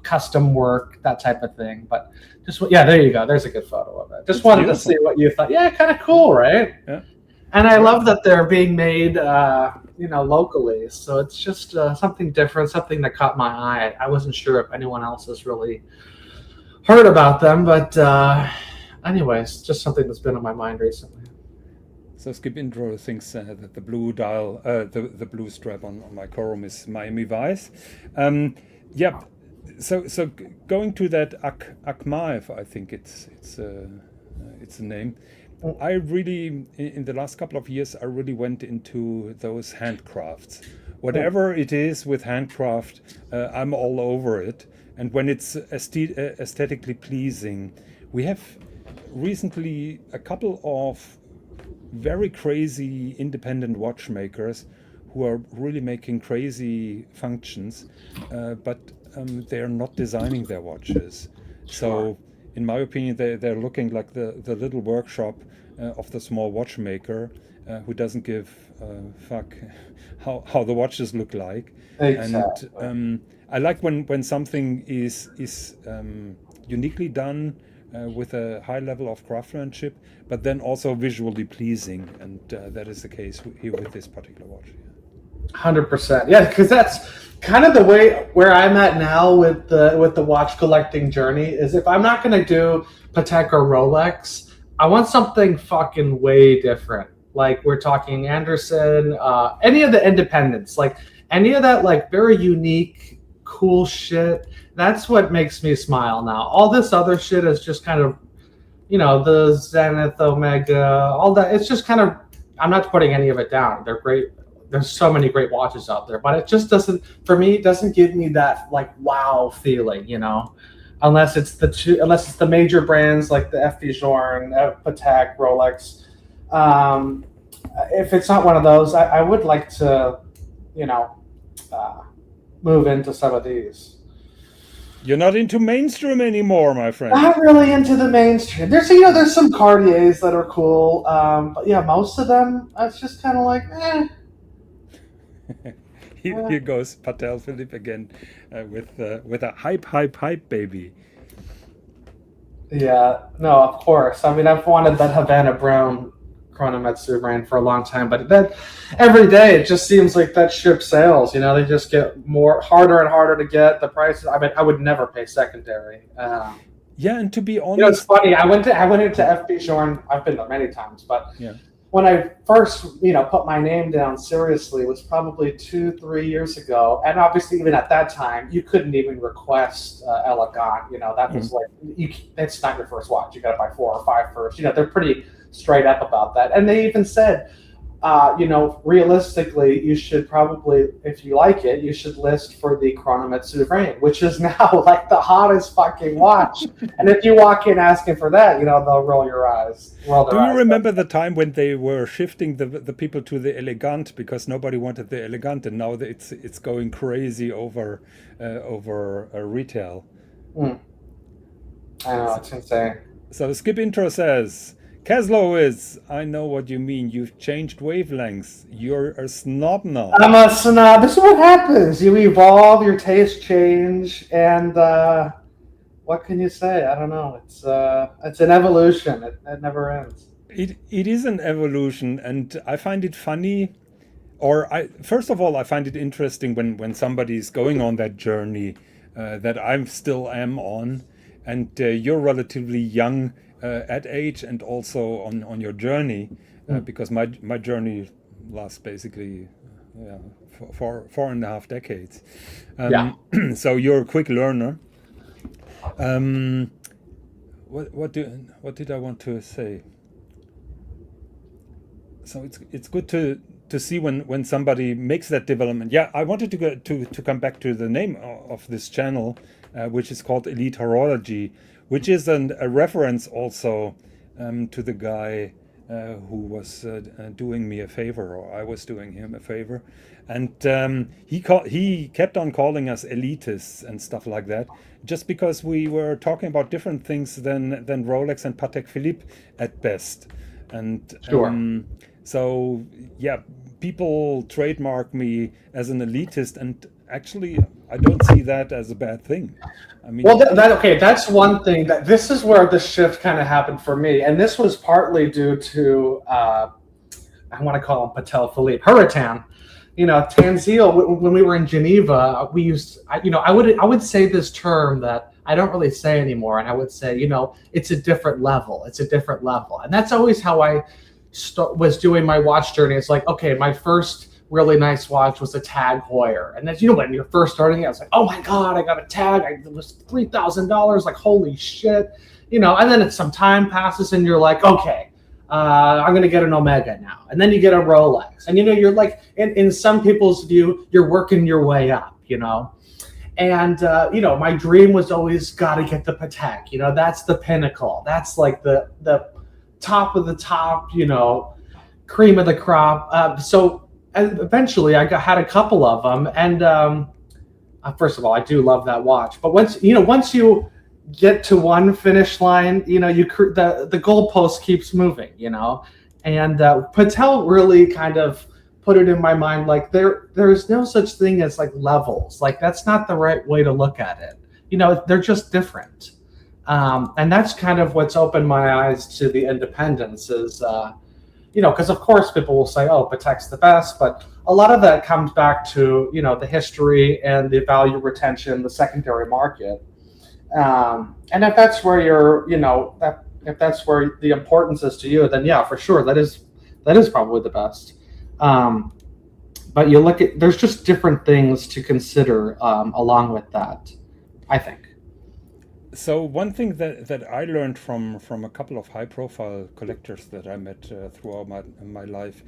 custom work, that type of thing. But there you go. There's a good photo of it. Just wanted to see what you thought. Yeah, kind of cool, right? Yeah. And I love that they're being made, locally. So it's just something different, something that caught my eye. I wasn't sure if anyone else has really heard about them, but anyways, just something that's been on my mind recently. So Skip Intro thinks that the blue dial, the blue strap on my Corum is Miami Vice. Yep. So going to that Akmaev, I think it's the name. I really, in the last couple of years, I really went into those handcrafts. Whatever it is with handcraft, I'm all over it. And when it's aesthetically pleasing, we have recently a couple of very crazy independent watchmakers who are really making crazy functions, but they're not designing their watches. So in my opinion, they're looking like the little workshop of the small watchmaker who doesn't give a fuck how the watches look like. Exactly. And I like when something is uniquely done with a high level of craftsmanship, but then also visually pleasing, and that is the case here with this particular watch. 100%, yeah, because that's kind of the way where I'm at now with the watch collecting journey. Is if I'm not going to do Patek or Rolex, I want something fucking way different. Like we're talking Anderson, any of the independents, like any of that, like very unique, cool shit. That's what makes me smile now. All this other shit is just kind of, the Zenith, Omega, all that. It's just kind of, I'm not putting any of it down. They're great. There's so many great watches out there, but it just doesn't, for me, it doesn't give me that like wow feeling, unless it's the major brands like the FD Journe, Patek, Rolex. If it's not one of those, I would like to, move into some of these. You're not into mainstream anymore, my friend. Not really into the mainstream. There's some Cartiers that are cool, but yeah, most of them, it's just kind of like, eh. Here goes Patel Philippe again with a hype, baby. Yeah, no, of course. I mean, I've wanted that Havana Brown Chronometsu brand for a long time, but that every day it just seems like that ship sails. They just get harder and harder to get. The prices. I mean, I would never pay secondary. Yeah, and to be honest, it's funny. I went into FB Journe. I've been there many times, but when I first, put my name down seriously, it was probably 2-3 years ago. And obviously, even at that time, you couldn't even request Elegant. That was like, it's not your first watch. You got to buy 4 or 5 first. They're pretty straight up about that. And they even said, realistically, you should probably, if you like it, you should list for the Chronometsu frame, which is now like the hottest fucking watch. And if you walk in asking for that, they'll roll their eyes. Do you remember the time when they were shifting the people to the Elegant because nobody wanted the Elegant, and now it's going crazy over retail? I know, it's insane. So Skip Intro says, Keslow, I know what you mean. You've changed wavelengths. You're a snob now. I'm a snob. This is what happens. You evolve, your tastes change, and what can you say? I don't know. It's an evolution. It never ends. It is an evolution, and I find it funny. Or first of all, I find it interesting when somebody's going on that journey that I still am on, and you're relatively young at age and also on your journey, because my journey lasts basically four and a half decades. So you're a quick learner. What did I want to say? So it's good to see when somebody makes that development. Yeah, I wanted to come back to the name of this channel, which is called Elite Horology, which is a reference also to the guy who was doing me a favor, or I was doing him a favor, and he kept on calling us elitists and stuff like that, just because we were talking about different things than Rolex and Patek Philippe at best, and Sure. so yeah, people trademark me as an elitist, and actually I don't see that as a bad thing. I mean, Well, okay, that's one thing. That this is where the shift kind of happened for me, and this was partly due to I want to call him Patel Philippe Hurritan. Tanzil. When we were in Geneva, we used. I would say this term that I don't really say anymore, and I would say, it's a different level. It's a different level, and that's always how I was doing my watch journey. It's like, okay, my first really nice watch was a Tag Heuer, and then when you're first starting, I was like, oh my god, I got a Tag. It was $3,000. Like, holy shit, And then some time passes, and you're like, okay, I'm gonna get an Omega now, and then you get a Rolex, and you're like, in some people's view, you're working your way up, And my dream was always got to get the Patek. That's the pinnacle. That's like the top of the top, cream of the crop. So eventually, I had a couple of them, and first of all, I do love that watch. But once you get to one finish line, the goalpost keeps moving, And Patel really kind of put it in my mind, like there is no such thing as like levels. Like, that's not the right way to look at it. They're just different. And that's kind of what's opened my eyes to the independence is, because of course people will say, oh, Patek's the best, but a lot of that comes back to, the history and the value retention, the secondary market. And if that's where if that's where the importance is to you, then yeah, for sure, that is probably the best. But you look at, there's just different things to consider along with that, I think. So one thing that I learned from a couple of high-profile collectors that I met throughout my life,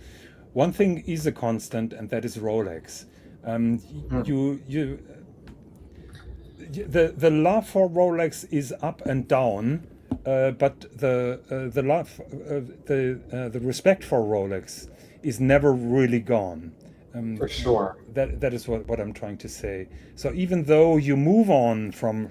one thing is a constant, and that is Rolex. The love for Rolex is up and down, but the love, the respect for Rolex is never really gone. For sure. That is what I'm trying to say. So even though you move on from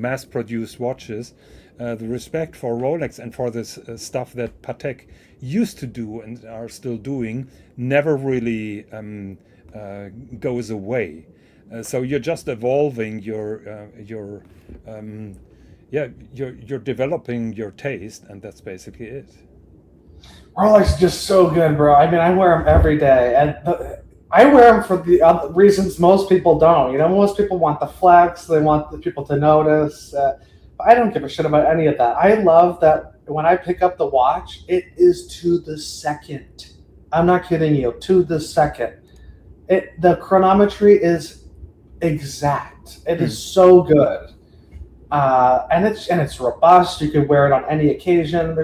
mass-produced watches, the respect for Rolex and for this stuff that Patek used to do and are still doing never really goes away. So you're just evolving you're developing your taste, and that's basically it. Rolex is just so good, bro. I mean, I wear them every day, and I wear them for the other reasons most people don't. Most people want the flex, they want the people to notice. I don't give a shit about any of that. I love that when I pick up the watch, it is to the second. I'm not kidding you, to the second. The chronometry is exact. It is so good, and it's robust. You can wear it on any occasion.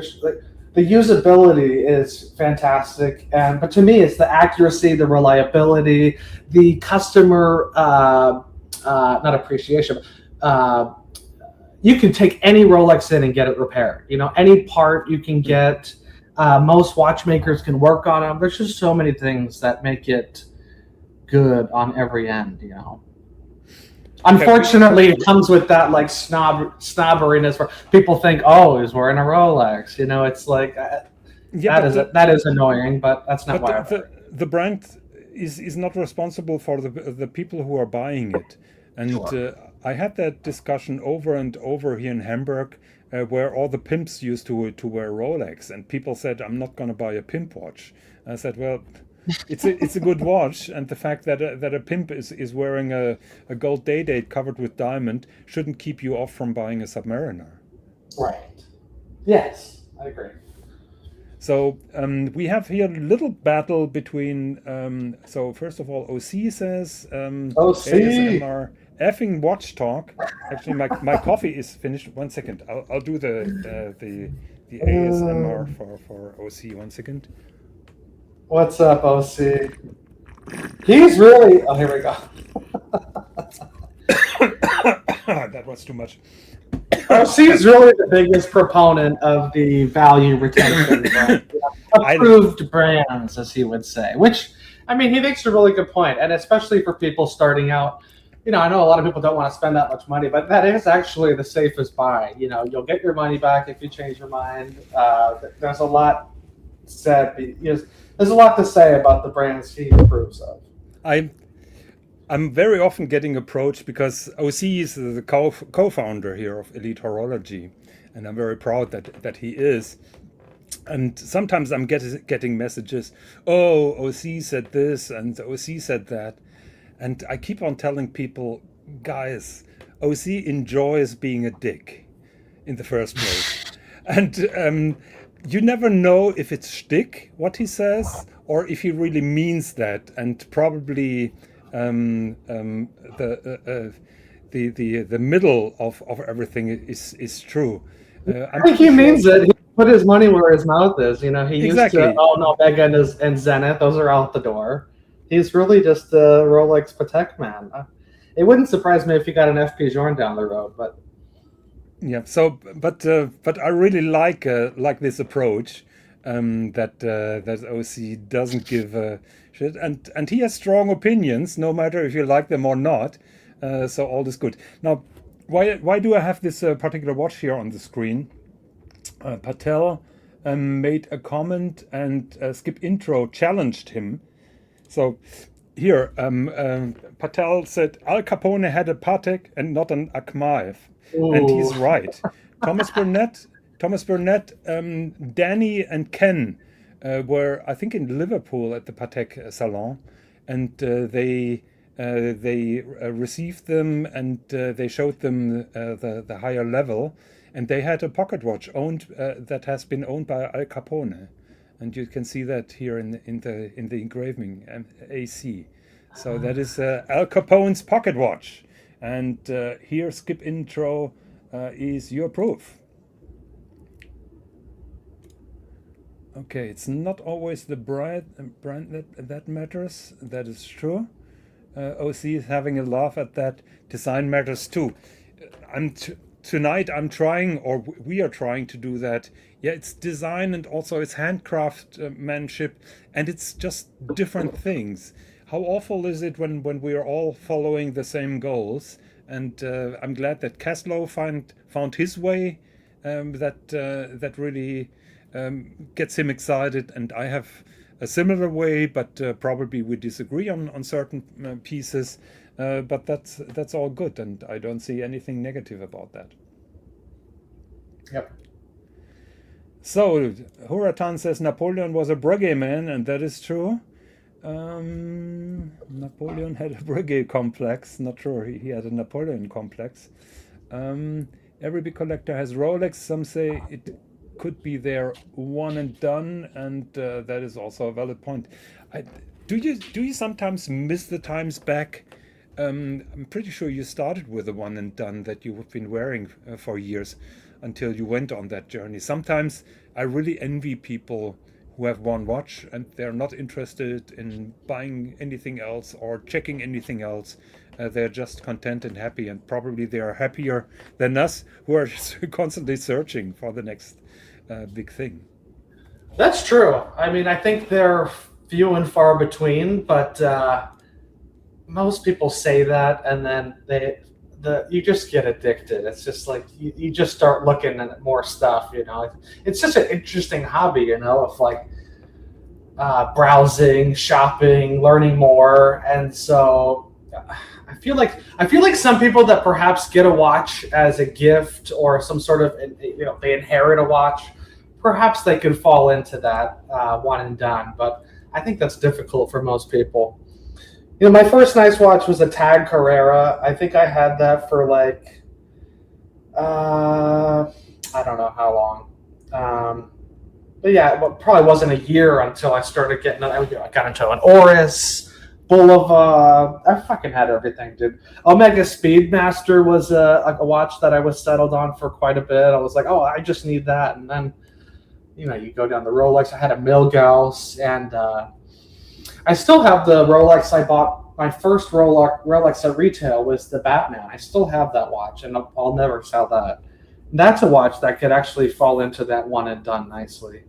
The usability is fantastic, but to me, it's the accuracy, the reliability, the customer not appreciation. You can take any Rolex in and get it repaired. Any part you can get. Most watchmakers can work on them. There's just so many things that make it good on every end. Unfortunately, it comes with that like snobberiness where people think, "Oh, he's wearing a Rolex." You know, it's like that is annoying, but that's not why. The brand is not responsible for the people who are buying it, and I had that discussion over and over here in Hamburg, where all the pimps used to wear Rolex, and people said, "I'm not going to buy a pimp watch." I said, "Well, it's a good watch, and the fact that a pimp is wearing a gold day-date covered with diamond shouldn't keep you off from buying a Submariner." Right. Yes, I agree. So we have here a little battle between. So first of all, OC says OC. ASMR effing watch talk. Actually, my coffee is finished. 1 second. I'll do the ASMR for OC. 1 second. What's up, OC? He's really. Oh, here we go. That was too much. OC is really the biggest proponent of the value retention, approved brands, as he would say. Which, I mean, he makes a really good point, and especially for people starting out. You know, I know a lot of people don't want to spend that much money, but that is actually the safest buy. You know, you'll get your money back if you change your mind. There's a lot said. There's a lot to say about the brands he approves of. I'm very often getting approached because OC is the co-founder here of Elite Horology, and I'm very proud that he is. And sometimes I'm getting messages, "Oh, OC said this and OC said that," and I keep on telling people, guys, OC enjoys being a dick in the first place, and you never know if it's shtick what he says or if he really means that, and probably. The middle of everything is true. I think he means it. He put his money where his mouth is. You know, he used to. Oh no, Vega and Zenith, those are out the door. He's really just a Rolex Patek man. It wouldn't surprise me if he got an FP Journe down the road, but yeah. So, but I really like this approach. That OC doesn't give a shit, and he has strong opinions, no matter if you like them or not. So all is good. Now, why do I have this particular watch here on the screen? Patel made a comment, and Skip Intro challenged him. So here, Patel said Al Capone had a Patek and not an Achmaev, and he's right. Thomas Burnett, Danny and Ken were, I think, in Liverpool at the Patek Salon, and they received them, and they showed them the higher level, and they had a pocket watch owned that has been owned by Al Capone, and you can see that here in the engraving AC. So that is Al Capone's pocket watch, and here, Skip Intro, is your proof. Okay, it's not always the brand that matters. That is true. OC is having a laugh at that. Design matters too. Tonight I'm trying, or we are trying to do that. Yeah, it's design and also it's handcraftmanship, and it's just different things. How awful is it when we are all following the same goals? And I'm glad that Caslow found his way. That really. Gets him excited, and I have a similar way, but probably we disagree on certain pieces, but that's all good, and I don't see anything negative about that. Yep. So Huratan says Napoleon was a Breguet man, and that is true. Napoleon had a Breguet complex. Not sure he had a Napoleon complex. Every big collector has Rolex. Some say it could be their one and done, and that is also a valid point. Do you sometimes miss the times back? I'm pretty sure you started with a one and done that you've been wearing for years until you went on that journey. Sometimes I really envy people who have one watch and they're not interested in buying anything else or checking anything else. They're just content and happy, and probably they are happier than us who are constantly searching for the next big thing. That's true. I mean, I think they're few and far between, but most people say that, and then you just get addicted. It's just like you just start looking at more stuff. It's just an interesting hobby. Of like browsing, shopping, learning more, and so I feel like some people that perhaps get a watch as a gift or some sort of they inherit a watch, perhaps they could fall into that one and done. But I think that's difficult for most people. My first nice watch was a Tag Carrera. I think I had that for like I don't know how long. But yeah, it probably wasn't a year until I started getting. I got into an Oris, Bulova. I fucking had everything, dude. Omega Speedmaster was a watch that I was settled on for quite a bit. I was like, oh, I just need that, and then you go down the Rolex. I had a Milgauss, and I still have the Rolex I bought. My first Rolex at retail was the Batman. I still have that watch, and I'll never sell that. That's a watch that could actually fall into that one and done nicely.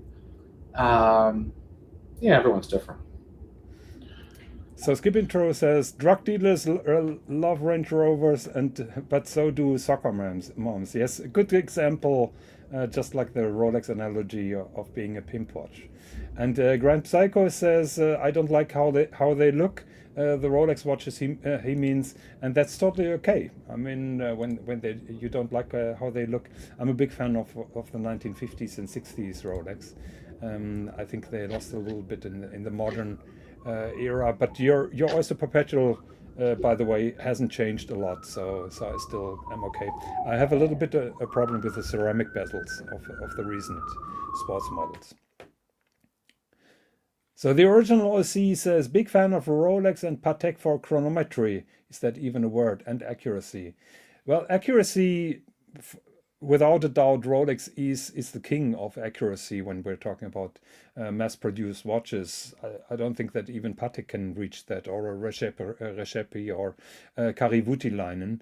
Everyone's different. So Skip Intro says drug dealers love Range Rovers, but so do soccer moms. Yes, a good example, just like the Rolex analogy of being a pimp watch. And Grand Psycho says I don't like how they look. The Rolex watches he means, and that's totally okay. I mean, when you don't like how they look, I'm a big fan of the 1950s and 60s Rolex. I think they lost a little bit in the modern era, but your Oyster Perpetual, by the way, hasn't changed a lot, so I still am okay. I have a little bit a problem with the ceramic bezels of the recent sports models. So the original OC says, big fan of Rolex and Patek for chronometry. Is that even a word? And accuracy. Well, accuracy, without a doubt, Rolex is the king of accuracy when we're talking about mass-produced watches. I don't think that even Patek can reach that, or a Recepi or Kari-Voutilainen,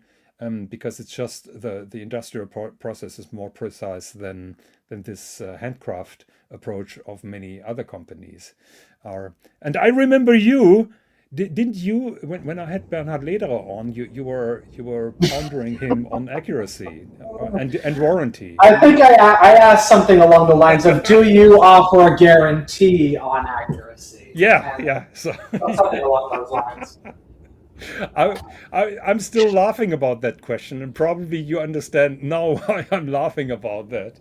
because it's just the industrial process is more precise than this handcraft approach of many other companies are. And I remember you. Didn't you, when I had Bernhard Lederer on, you were pondering him on accuracy and warranty? I think I asked something along the lines of, do you offer a guarantee on accuracy? Yeah. So something along those lines. I'm still laughing about that question, and probably you understand now why I'm laughing about that.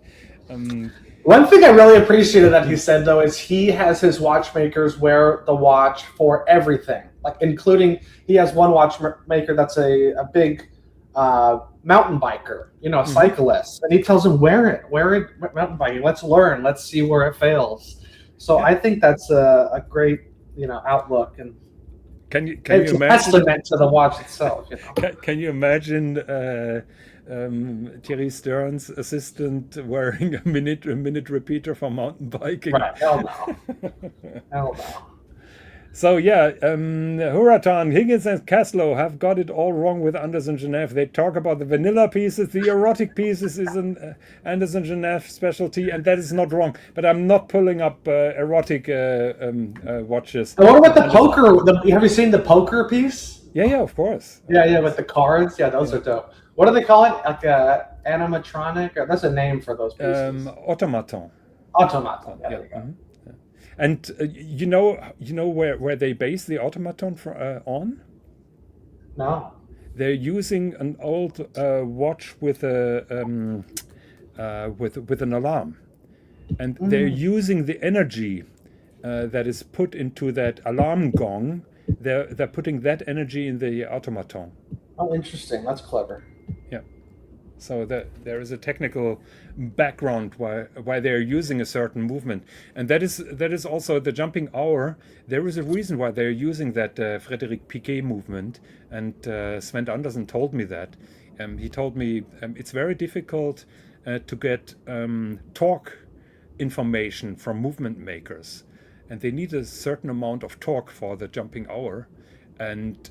One thing I really appreciated that he said, though, is he has his watchmakers wear the watch for everything, like including he has one watchmaker that's a big mountain biker, a cyclist, and he tells him wear it mountain biking. Let's learn. Let's see where it fails. So I think that's a great outlook, and can you it's imagine? A testament to the watch itself. Can you imagine? Thierry Stern's assistant wearing a minute repeater for mountain biking. Right, hell no. Hell no. So yeah, Huratan, Higgins and Caslow have got it all wrong with Anderson Genève. They talk about the vanilla pieces, the erotic pieces is an Anderson Genève specialty, and that is not wrong. But I'm not pulling up erotic watches. And what about the poker? Have you seen the poker piece? Yeah, of course. Yeah, with the cards. Yeah, those are dope. What do they call it? Like animatronic? Or that's a name for those pieces. Automaton. Automaton. Yeah. Mm-hmm. Yeah. And you know where they base the automaton on? No. They're using an old watch with an alarm, and they're using the energy that is put into that alarm gong. They're putting that energy in the automaton. Oh, interesting. That's clever. Yeah. So there is a technical background why they're using a certain movement, and that is also the jumping hour. There is a reason why they're using that Frédéric Piquet movement, and Sven Andersen told me that. He told me it's very difficult to get torque information from movement makers, and they need a certain amount of torque for the jumping hour, and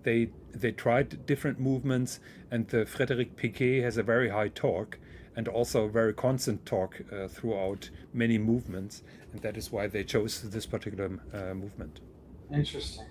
they tried different movements, and the Frédéric Piquet has a very high torque and also very constant torque throughout many movements, and that is why they chose this particular movement. Interesting.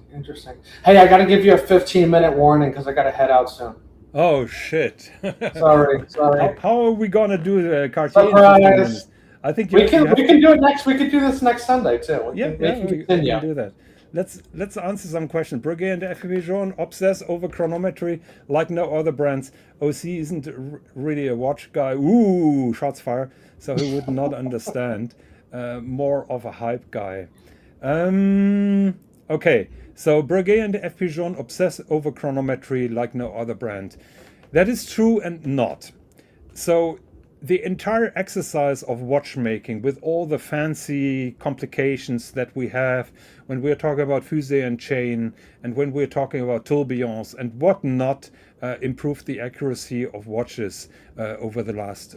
Hey, I got to give you a 15-minute warning because I got to head out soon. Oh shit! Sorry, sorry. How are we gonna do the Cartier in 15 minutes? Surprise. I think We you can have we can do it next. We could do this next Sunday too. Yeah, We yeah, can we can continue. do that. Let's answer some questions. Breguet and FPV Jaune obsess over chronometry like no other brands. OC isn't really a watch guy. Ooh, shots fired. So he would not understand. More of a hype guy. Okay, so Breguet and FP Jaune obsess over chronometry like no other brand. That is true and not. So the entire exercise of watchmaking with all the fancy complications that we have when we're talking about fusee and chain and when we're talking about tourbillons and whatnot improved the accuracy of watches over the last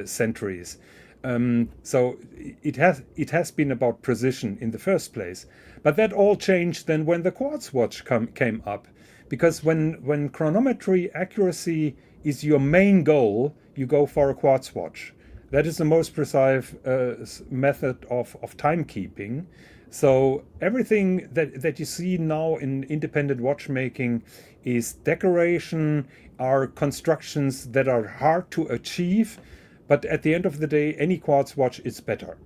centuries. So it has been about precision in the first place, but that all changed then when the quartz watch came up, because when chronometry accuracy is your main goal, you go for a quartz watch. That is the most precise method of timekeeping. So everything that you see now in independent watchmaking is decoration, are constructions that are hard to achieve, but at the end of the day, any quartz watch is better.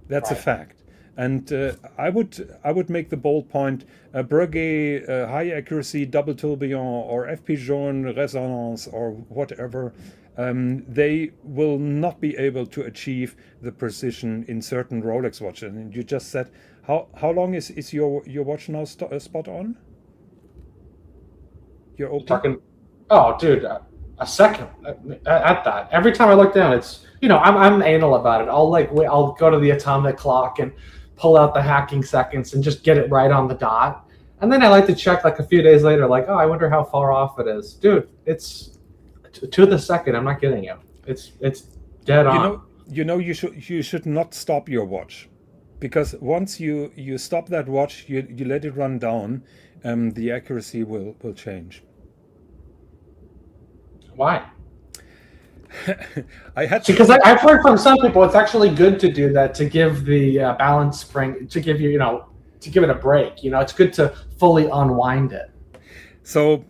That's a fact. And I would make the bold point: Breguet high accuracy double tourbillon or FP Jaune resonance or whatever, they will not be able to achieve the precision in certain Rolex watches. And you just said, how long is your watch now spot on? You're open? Talking. Oh, dude, a second at that. Every time I look down, it's I'm anal about it. I'll go to the atomic clock and pull out the hacking seconds and just get it right on the dot. And then I like to check like a few days later, like, oh, I wonder how far off it is. Dude, it's to the second. I'm not kidding you. It's dead on. You should not stop your watch, because once you stop that watch, you let it run down, the accuracy will change. Why? Because I've heard from some people it's actually good to do that, to give the balance spring, to give you to give it a break. It's good to fully unwind it. So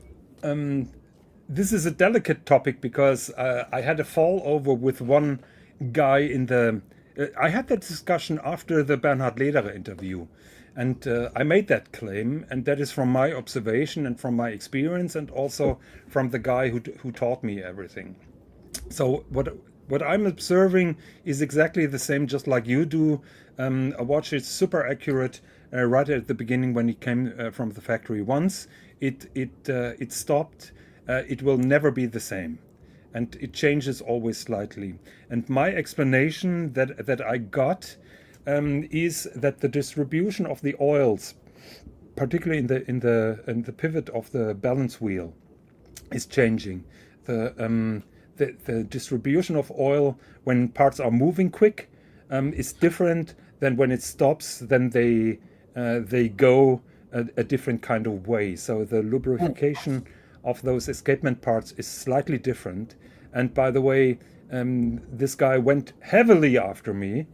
this is a delicate topic, because I had a fall over with one guy in the. I had that discussion after the Bernhard Lederer interview, and I made that claim, and that is from my observation and from my experience, and also from the guy who taught me everything. So what I'm observing is exactly the same, just like you do. A watch is super accurate right at the beginning when it came from the factory. Once it stopped, it will never be the same, and it changes always slightly. And my explanation that I got is that the distribution of the oils, particularly in the pivot of the balance wheel, is changing. The distribution of oil when parts are moving quick is different than when it stops. Then they go a different kind of way. So the lubrication of those escapement parts is slightly different. And by the way, this guy went heavily after me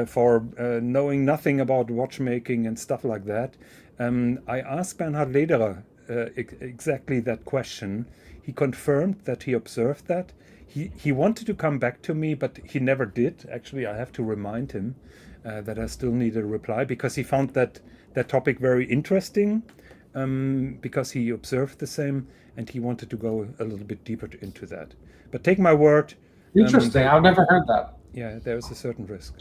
for knowing nothing about watchmaking and stuff like that. I asked Bernhard Lederer exactly that question. He confirmed that he observed that. He wanted to come back to me, but he never did. Actually, I have to remind him that I still need a reply, because he found that topic very interesting, because he observed the same, and he wanted to go a little bit deeper into that. But take my word. Interesting. I've never heard that. Yeah, there is a certain risk.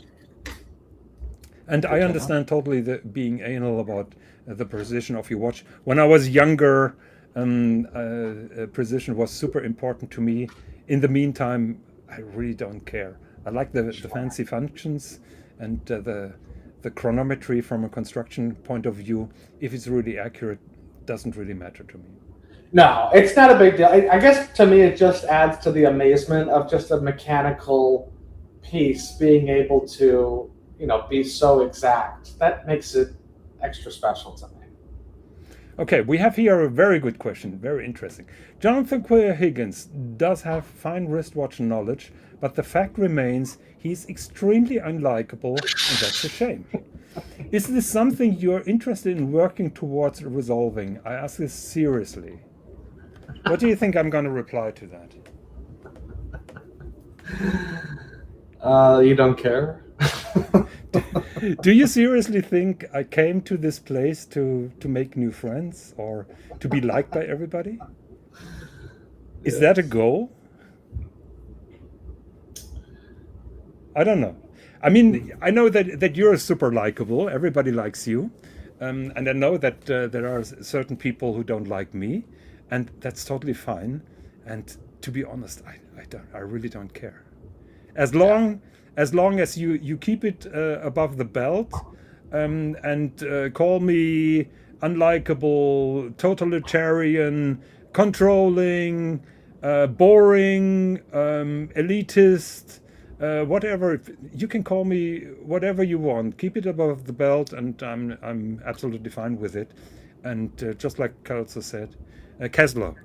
And I understand totally being anal about the precision of your watch. When I was younger, precision was super important to me. In the meantime, I really don't care. I like the fancy functions and the chronometry from a construction point of view. If it's really accurate, doesn't really matter to me. No, it's not a big deal. I guess to me it just adds to the amazement of just a mechanical piece being able to, be so exact. That makes it extra special to me. Okay, we have here a very good question, very interesting. Jonathan Queer Higgins does have fine wristwatch knowledge, but the fact remains he's extremely unlikable, and that's a shame. Is this something you're interested in working towards resolving? I ask this seriously. What do you think I'm going to reply to that? You don't care? Do you seriously think I came to this place to make new friends or to be liked by everybody? Is that a goal? I don't know. I mean, I know that you're super likable. Everybody likes you. And I know that there are certain people who don't like me, and that's totally fine. And to be honest, I really don't care. As long as you keep it above the belt, and call me unlikable, totalitarian, controlling, boring, elitist, whatever. You can call me whatever you want. Keep it above the belt, and I'm absolutely fine with it. And just like Kelso said, Keslow.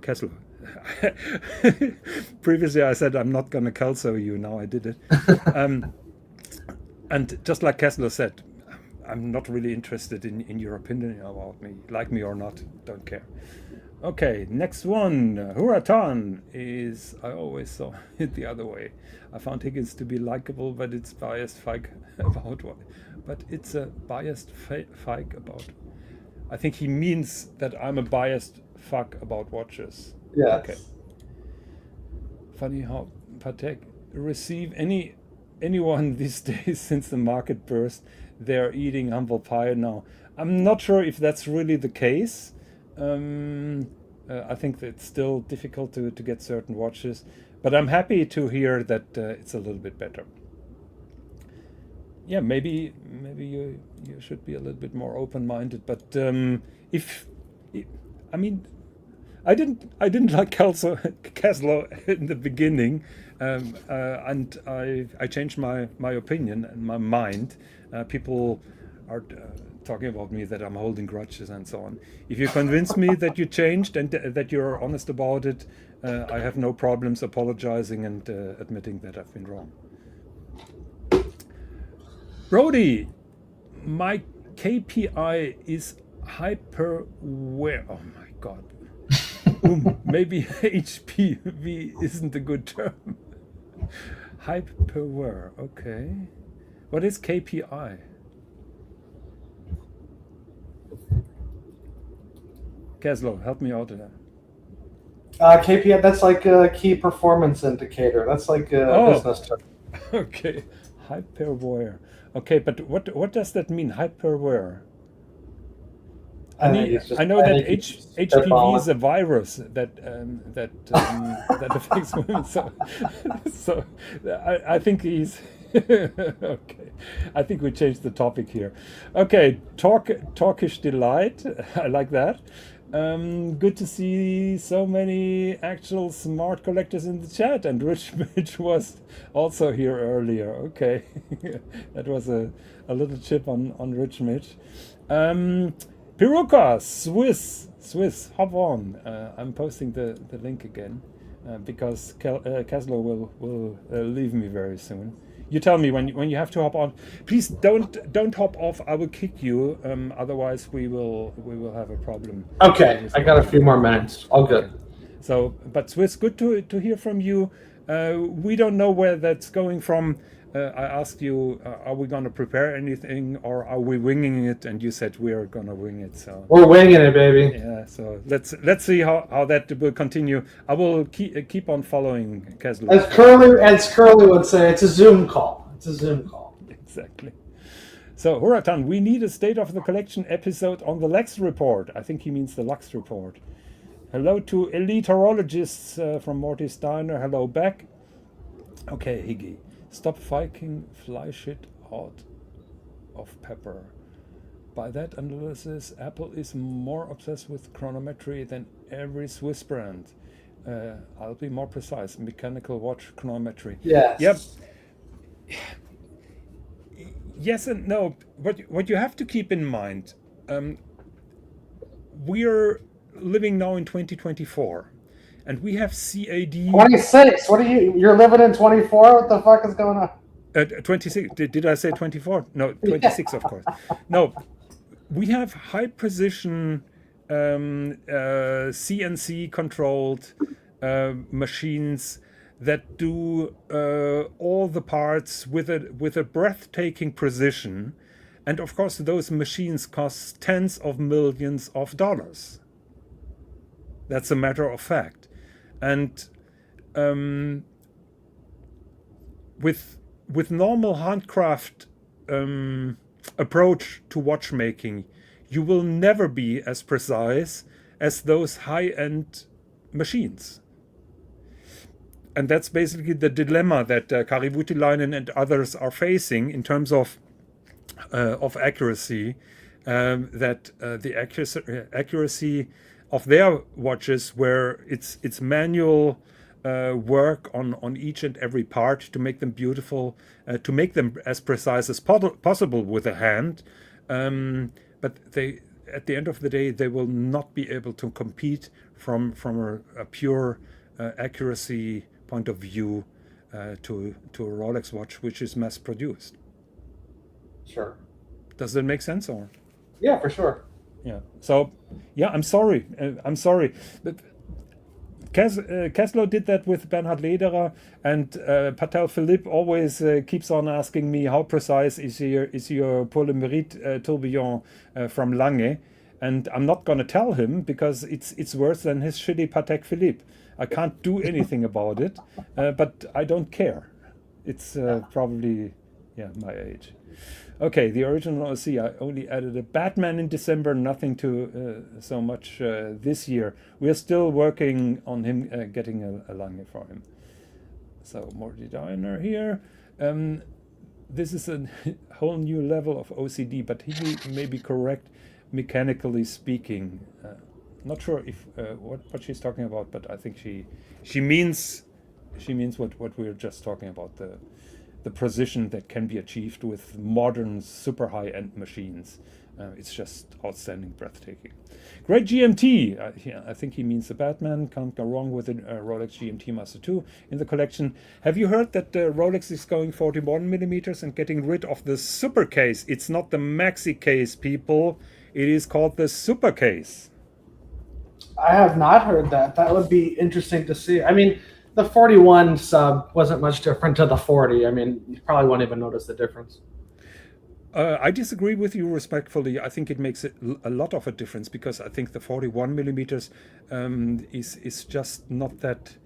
Previously, I said I'm not going to Kelso you. Now I did it. And just like Kessler said, I'm not really interested in your opinion about me. Like me or not, don't care. Okay, next one. Huratan is, I always saw it the other way. I found Higgins to be likable, but it's biased fake about what? But it's a biased fake about. I think he means that I'm a biased fuck about watches. Yeah. Okay. Funny how Patek receive anyone these days since the market burst. They're eating humble pie now. I'm not sure if that's really the case. I think that it's still difficult to get certain watches, but I'm happy to hear that it's a little bit better. Yeah, maybe you should be a little bit more open-minded. But I mean, I didn't like Kaslow in the beginning, and I changed my opinion and my mind. People are talking about me that I'm holding grudges and so on. If you convince me that you changed and that you're honest about it, I have no problems apologizing and admitting that I've been wrong. Brody, my KPI is hyperware. Oh my God. Maybe HPV isn't a good term. Hyperware, okay. What is KPI? Keslow, help me out there. KPI, that's like a key performance indicator. That's like a business term. Okay, hyperware. Okay, but what does that mean, hyperware? I know that HPV is a virus that affects women. So I think he's okay. I think we changed the topic here. Okay, talkish delight. I like that. Good to see so many actual smart collectors in the chat, and Rich Mitch was also here earlier. Okay, that was a little chip on Rich Mitch. Piruka, Swiss, hop on. I'm posting the link again because Kaslow will leave me very soon. You tell me when you have to hop on. Please don't hop off. I will kick you. Otherwise, we will have a problem. Okay, I got a few more minutes. All good. Okay. So, but Swiss, good to hear from you. We don't know where that's going from. I asked you, are we going to prepare anything or are we winging it? And you said we are going to wing it. So we're winging it, baby. Yeah. So let's see how that will continue. I will keep on following Keslow. As Curly would say, it's a Zoom call. It's a Zoom call. Exactly. So Huratan, we need a state of the collection episode on the Lux report. I think he means the Lux report. Hello to elite horologists from Morty Steiner. Hello back. Okay, Higgy. Stop fighting fly shit out of pepper. By that analysis, Apple is more obsessed with chronometry than every Swiss brand. I'll be more precise. Mechanical watch chronometry. Yes. Yep. Yes and no. What you have to keep in mind, we're living now in 2024. And we have CAD 26. What are you're living in 24? What the fuck is going on? 26. Did I say 24? No, 26, of course. No, we have high precision CNC controlled machines that do all the parts with a breathtaking precision, and of course those machines cost tens of millions of dollars. That's a matter of fact. And with normal handcraft approach to watchmaking, you will never be as precise as those high-end machines. And that's basically the dilemma that Kari Voutilainen and others are facing in terms of accuracy, that the accuracy of their watches, where it's manual work on each and every part to make them beautiful, to make them as precise as possible with a hand. But they, at the end of the day, they will not be able to compete from a pure accuracy point of view to a Rolex watch, which is mass produced. Sure. Does that make sense? Or yeah, for sure. Yeah. So yeah, I'm sorry. But Kessler did that with Bernhard Lederer, and Patel Philippe always keeps on asking me how precise is your polymerite tourbillon from Lange, and I'm not going to tell him because it's worse than his shitty Patek Philippe. I can't do anything about it, but I don't care. It's probably my age. Okay, the original OC, I only added a Batman in December, nothing to so much this year. We are still working on him getting a Lange for him. So more designer here. This is a whole new level of OCD, but he may be correct mechanically speaking. Not sure if what she's talking about, but I think she means what we were just talking about, the precision that can be achieved with modern super high-end machines. It's just outstanding, breathtaking. Great GMT. I think he means the Batman. Can't go wrong with a Rolex GMT Master 2 in the collection. Have you heard that Rolex is going 41 millimeters and getting rid of the super case? It's not the maxi case, people. It is called the super case. I have not heard that. That would be interesting to see. I mean, the 41 sub wasn't much different to the 40. I mean, you probably won't even notice the difference. I disagree with you respectfully. I think it makes a lot of a difference, because I think the 41 millimeters is just not that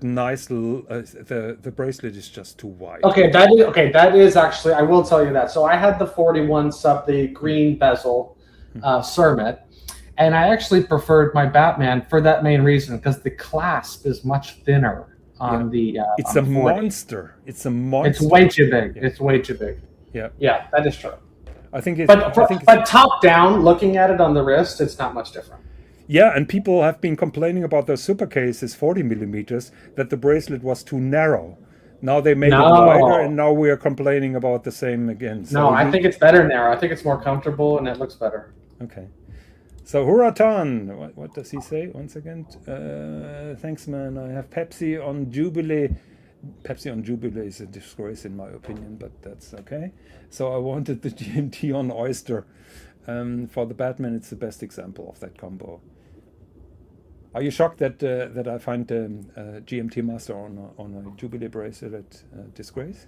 nice. The bracelet is just too wide. That is actually, I will tell you that. So I had the 41 sub, the green bezel Cermet. And I actually preferred my Batman for that main reason, because the clasp is much thinner on the. It's a monster. It's a monster. It's way too big. Yeah. It's way too big. Yeah. Yeah, that is true. I think it's. But top down, looking at it on the wrist, it's not much different. Yeah, and people have been complaining about the super cases, 40 millimeters, that the bracelet was too narrow. Now they made it wider, and now we are complaining about the same again. So I think it's better narrow. I think it's more comfortable and it looks better. Okay. So Huratan, what does he say once again? Thanks, man. I have Pepsi on Jubilee. Pepsi on Jubilee is a disgrace in my opinion, but that's okay. So I wanted the GMT on Oyster. For the Batman, it's the best example of that combo. Are you shocked that I find GMT Master on a Jubilee bracelet disgrace?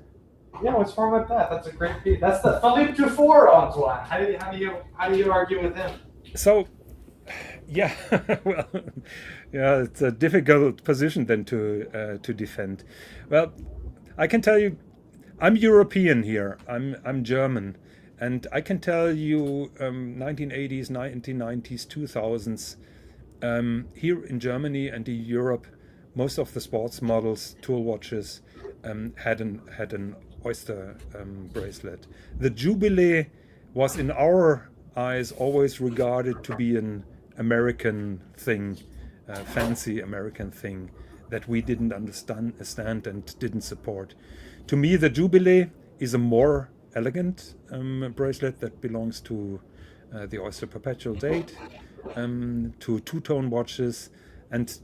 Yeah, what's wrong with that? That's a great piece. That's the Philippe Dufour Antoine. How do you argue with him? So, yeah, well, yeah, it's a difficult position then to defend. Well, I can tell you, I'm European here. I'm German, and I can tell you, 1980s, 1990s, 2000s, here in Germany and in Europe, most of the sports models, tool watches, had an Oyster bracelet. The Jubilee was in our eyes always regarded to be an American thing, fancy American thing that we didn't understand and didn't support. To me, the Jubilee is a more elegant bracelet that belongs to the Oyster Perpetual Date, to two-tone watches, and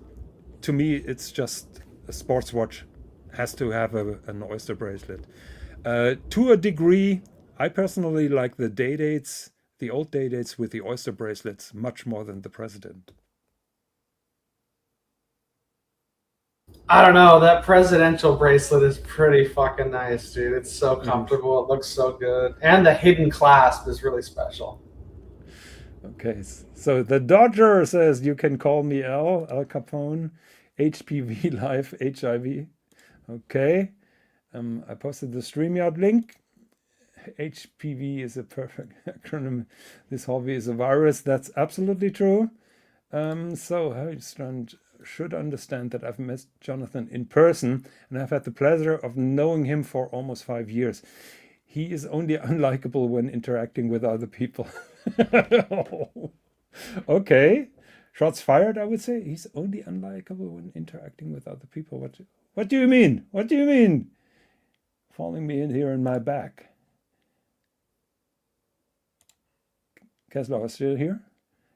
to me, it's just a sports watch has to have an Oyster bracelet. To a degree, I personally like the day dates the old dates with the oyster bracelets much more than the president. I don't know. That presidential bracelet is pretty fucking nice, dude. It's so comfortable. It looks so good. And the hidden clasp is really special. Okay, so the Dodger says, you can call me Al Capone, HPV life, HIV. Okay, I posted the StreamYard link. HPV is a perfect acronym. This hobby is a virus. That's absolutely true. So Harry Strand should understand that I've met Jonathan in person and I've had the pleasure of knowing him for almost 5 years. He is only unlikable when interacting with other people. Okay, shots fired, I would say. He's only unlikable when interacting with other people. What do you mean? What do you mean? Falling me in here in my back. Kessler are still here?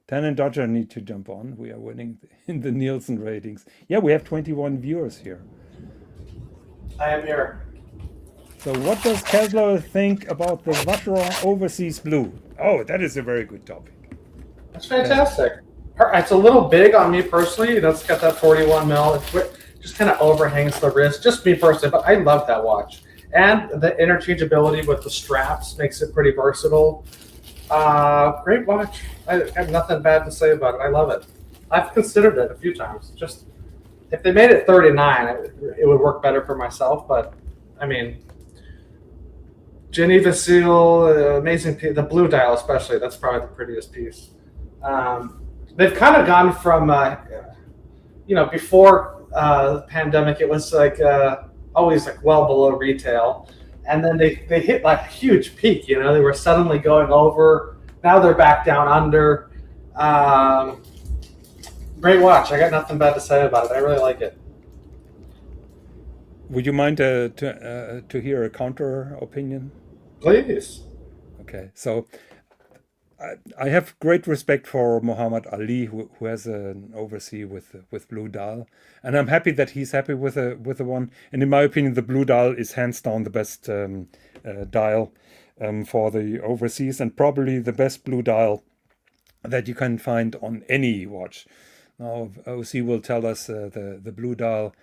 Tan and Dodger need to jump on. We are winning in the Nielsen ratings. Yeah, we have 21 viewers here. I am here. So what does Kessler think about the Vacheron Overseas Blue? Oh, that is a very good topic. That's fantastic. It's a little big on me personally. It's got that 41 mil. It just kind of overhangs the wrist. Just me personally, but I love that watch. And the interchangeability with the straps makes it pretty versatile. Great watch. I have nothing bad to say about it. I love it. I've considered it a few times. Just if they made it 39, it would work better for myself. But I mean, Jenny Vasile, amazing piece. The blue dial, especially, that's probably the prettiest piece. They've kind of gone from, before the pandemic, it was like always like well below retail. And then they hit like a huge peak, they were suddenly going over. Now they're back down under. Great watch. I got nothing bad to say about it. I really like it. Would you mind to hear a counter opinion? Please. Okay, so I have great respect for Muhammad Ali, who has an oversea with blue dial, and I'm happy that he's happy with the one. And in my opinion, the blue dial is hands down the best dial for the overseas, and probably the best blue dial that you can find on any watch. Now, OC will tell us the blue dial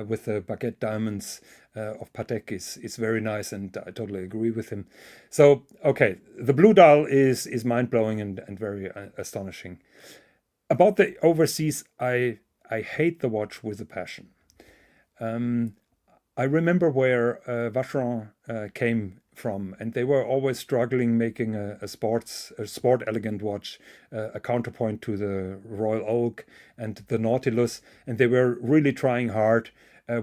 with the baguette diamonds of Patek is very nice, and I totally agree with him. So, okay, the blue dial is mind-blowing and very astonishing. About the overseas, I hate the watch with a passion. I remember where Vacheron came from, and they were always struggling making a sport elegant watch, a counterpoint to the Royal Oak and the Nautilus, and they were really trying hard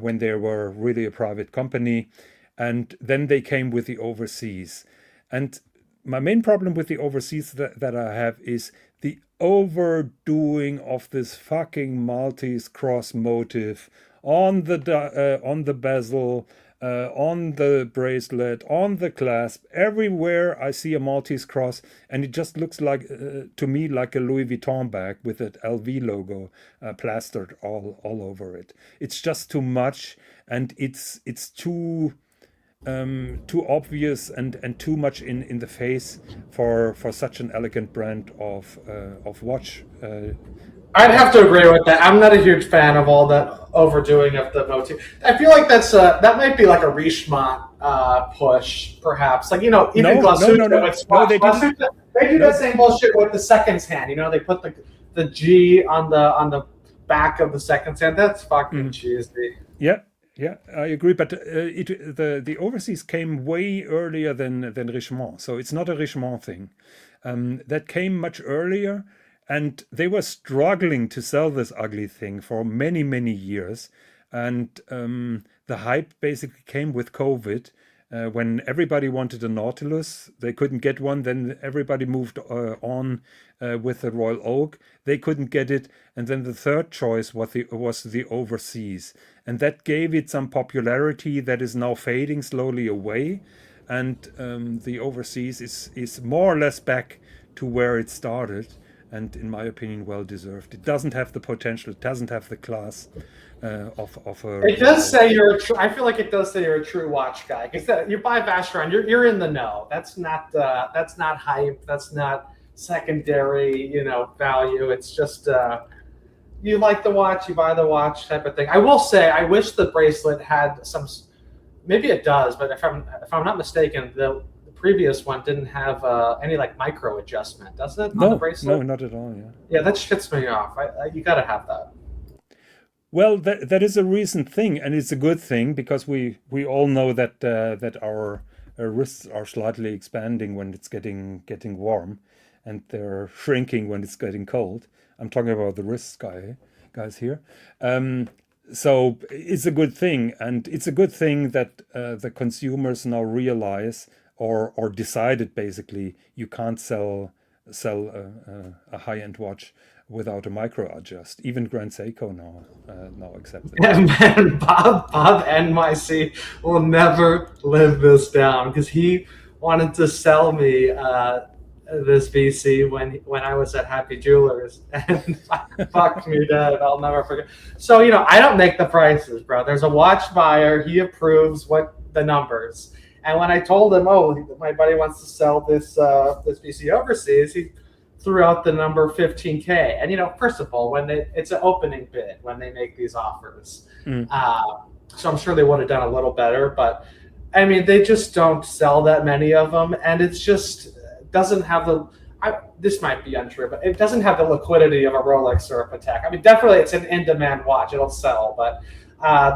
when they were really a private company. And then they came with the overseas. And my main problem with the overseas that I have is the overdoing of this fucking Maltese cross motif on the bezel, on the bracelet, on the clasp. Everywhere I see a Maltese cross, and it just looks like to me like a Louis Vuitton bag with that LV logo plastered all over it. It's just too much, and it's too obvious and too much in the face for such an elegant brand of watch. I'd have to agree with that. I'm not a huge fan of all that overdoing of the motif. I feel like that might be like a Richemont push, perhaps. Like, even Glasucci with Swatch. They do that same bullshit with the seconds hand. They put the G on the back of the seconds hand. That's fucking cheesy. Yeah, I agree. But the overseas came way earlier than Richemont, so it's not a Richemont thing. That came much earlier. And they were struggling to sell this ugly thing for many, many years. And the hype basically came with COVID. When everybody wanted a Nautilus, they couldn't get one. Then everybody moved on with the Royal Oak. They couldn't get it. And then the third choice was the overseas. And that gave it some popularity that is now fading slowly away. And the overseas is more or less back to where it started. and in my opinion, well deserved. It doesn't have the potential, it doesn't have the class of a. It does say you're a true. I feel like it does say you're a true watch guy because you buy Vacheron, you're in the know. That's not hype. That's not secondary, value. It's just you like the watch, you buy the watch type of thing. I will say, I wish the bracelet had some. Maybe it does, but if I'm not mistaken, the previous one didn't have any like micro adjustment, does it? On the bracelet? No, not at all. Yeah. Yeah, that shits me off. You got to have that. Well, that is a recent thing, and it's a good thing because we all know that that our wrists are slightly expanding when it's getting warm, and they're shrinking when it's getting cold. I'm talking about the wrists guys here. So it's a good thing, and it's a good thing that the consumers now realize or decided basically you can't sell a high-end watch without a micro adjust. Even Grand Seiko now accepts it. And man, Bob NYC will never live this down because he wanted to sell me this VC when I was at Happy Jewelers, and fucked me dead. I'll never forget. So I don't make the prices, bro. There's a watch buyer. He approves what the numbers. And when I told him, my buddy wants to sell this VC overseas, he threw out the number 15K. And first of all, when it's an opening bid when they make these offers, so I'm sure they would have done a little better. But I mean, they just don't sell that many of them, and it's just doesn't have the. This might be untrue, but it doesn't have the liquidity of a Rolex or a Patek. I mean, definitely it's an in-demand watch; it'll sell, but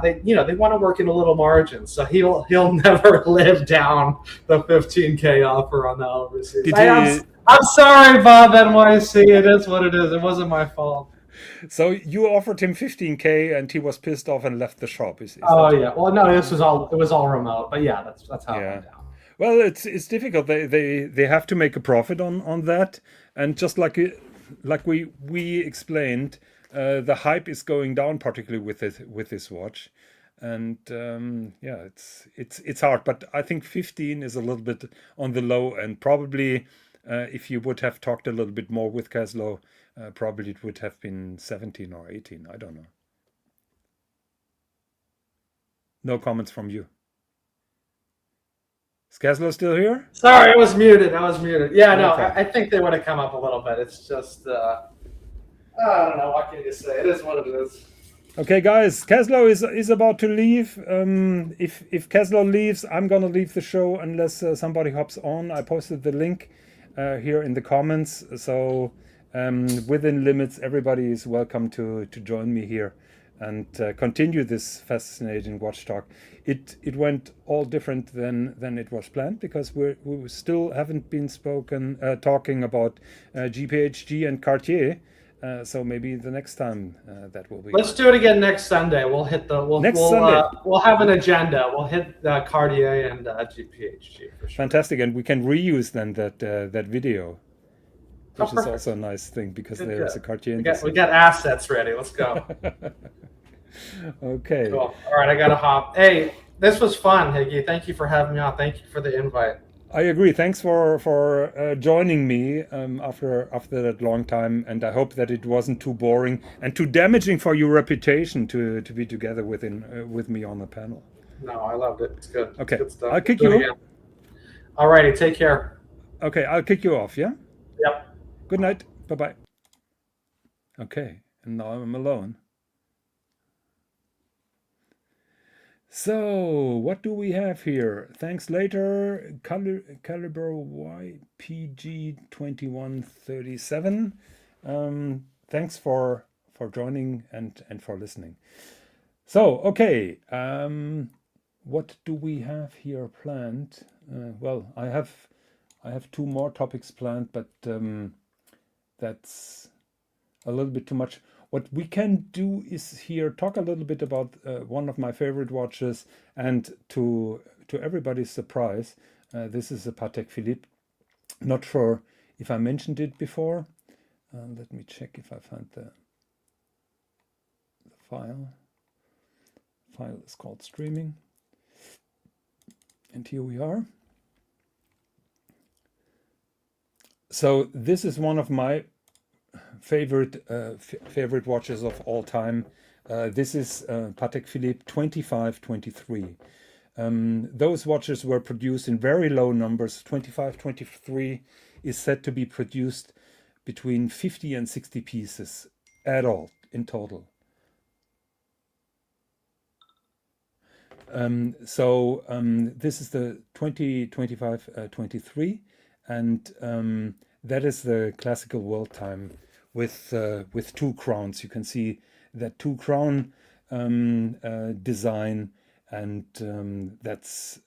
they want to work in a little margin, so he'll never live down the 15K offer on the overseas. I'm sorry, Bob NYC. It is what it is. It wasn't my fault. So you offered him 15K, and he was pissed off and left the shop. Is yeah. Well, no, it was all remote, but yeah, that's how it went down. Well, it's difficult. They have to make a profit on that, and just like we explained, the hype is going down, particularly with this watch, and it's hard. But I think 15 is a little bit on the low end. Probably, if you would have talked a little bit more with Caslow, probably it would have been 17 or 18. I don't know. No comments from you. Is Caslow still here? Sorry, I was muted. Yeah, no, okay. I think they would have come up a little bit. It's just, I don't know. What can you say? It is what it is. Okay, guys, Caslow is about to leave. If Caslow leaves, I'm going to leave the show unless somebody hops on. I posted the link here in the comments. So within limits, everybody is welcome to join me here and continue this fascinating watch talk. It went all different than it was planned because we still haven't been talking about GPHG and Cartier. So maybe the next time that will be. Let's do it again next Sunday. We'll hit Sunday. We'll have an agenda. We'll hit Cartier and GPHG for sure. Fantastic, and we can reuse then that video, which is also a nice thing because there's a Cartier. We got assets ready. Let's go. Okay. Cool. All right, I gotta hop. Hey, this was fun, Higgy. Thank you for having me on. Thank you for the invite. I agree. Thanks for joining me after that long time, and I hope that it wasn't too boring and too damaging for your reputation to be together with me on the panel. No, I loved it. It's good. Okay, it's good stuff. I'll kick you. All righty, take care. Okay, I'll kick you off. Yeah. Yep. Good night. Bye bye. Okay, and now I'm alone. So, what do we have here? Thanks later, caliber YPG2137. Thanks for joining and for listening. So, okay, what do we have here planned? Well, I have 2 more topics planned, but that's a little bit too much. What we can do is here talk a little bit about one of my favorite watches, and to everybody's surprise, this is a Patek Philippe. Not sure if I mentioned it before. Let me check if I find the file. The file is called Streaming, and here we are. So this is one of my favorite watches of all time. This is Patek Philippe 2523. Those watches were produced in very low numbers. 2523 is said to be produced between 50 and 60 pieces at all in total. This is the 23, and that is the classical world time with 2 crowns. You can see that 2 crown design, and that's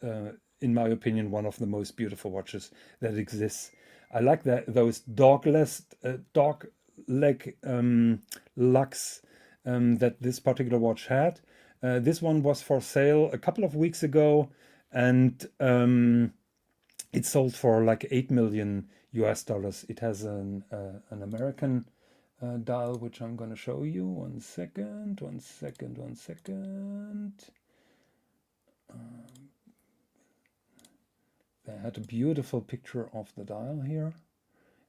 in my opinion one of the most beautiful watches that exists. I like those dog leg lux that this particular watch had. This one was for sale a couple of weeks ago, and it sold for like $8 million US. It has an American dial, which I'm going to show you. One second. They had a beautiful picture of the dial here,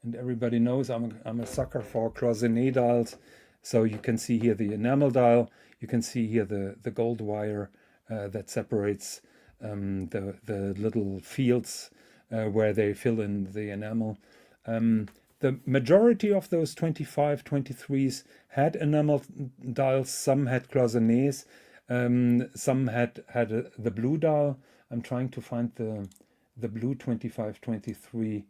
and everybody knows I'm a sucker for cloisonné dials. So you can see here the enamel dial. You can see here the gold wire that separates the little fields where they fill in the enamel. The majority of those 23s had enamel dials. Some had cloisonnés. Some had the blue dial. I'm trying to find the blue 2523,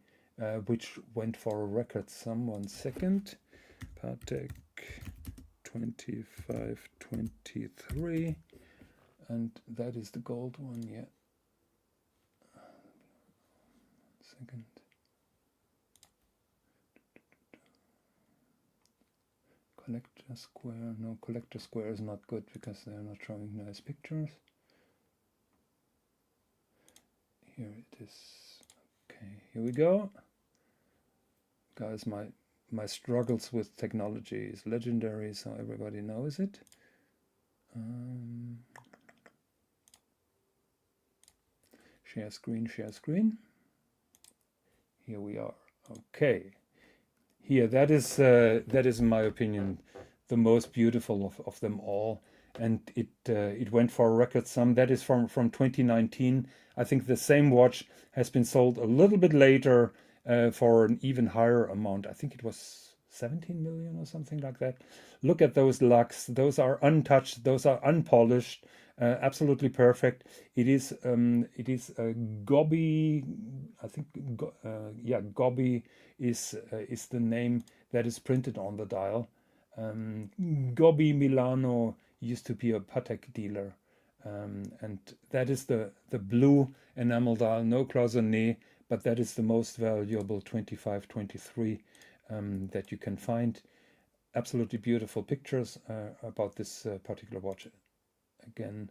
which went for a record sum. 1 second. Patek 2523, and that is the gold one. Yeah. 1 second. Collector Square. No, Collector Square is not good because they're not showing nice pictures. Here it is. Okay, here we go. Guys, my struggles with technology is legendary, so everybody knows it. Share screen. Here we are. Okay. Here, that is in my opinion the most beautiful of them all, and it went for a record sum. That is from 2019. I think the same watch has been sold a little bit later for an even higher amount. I think it was 17 million or something like that. Look at those lux. Those are untouched. Those are unpolished. Absolutely perfect. It is a Gobbi. I think Gobbi is the name that is printed on the dial. Gobbi Milano used to be a Patek dealer, and that is the blue enamel dial, no cloisonné, but that is the most valuable 2523 that you can find. Absolutely beautiful pictures about this particular watch. Again,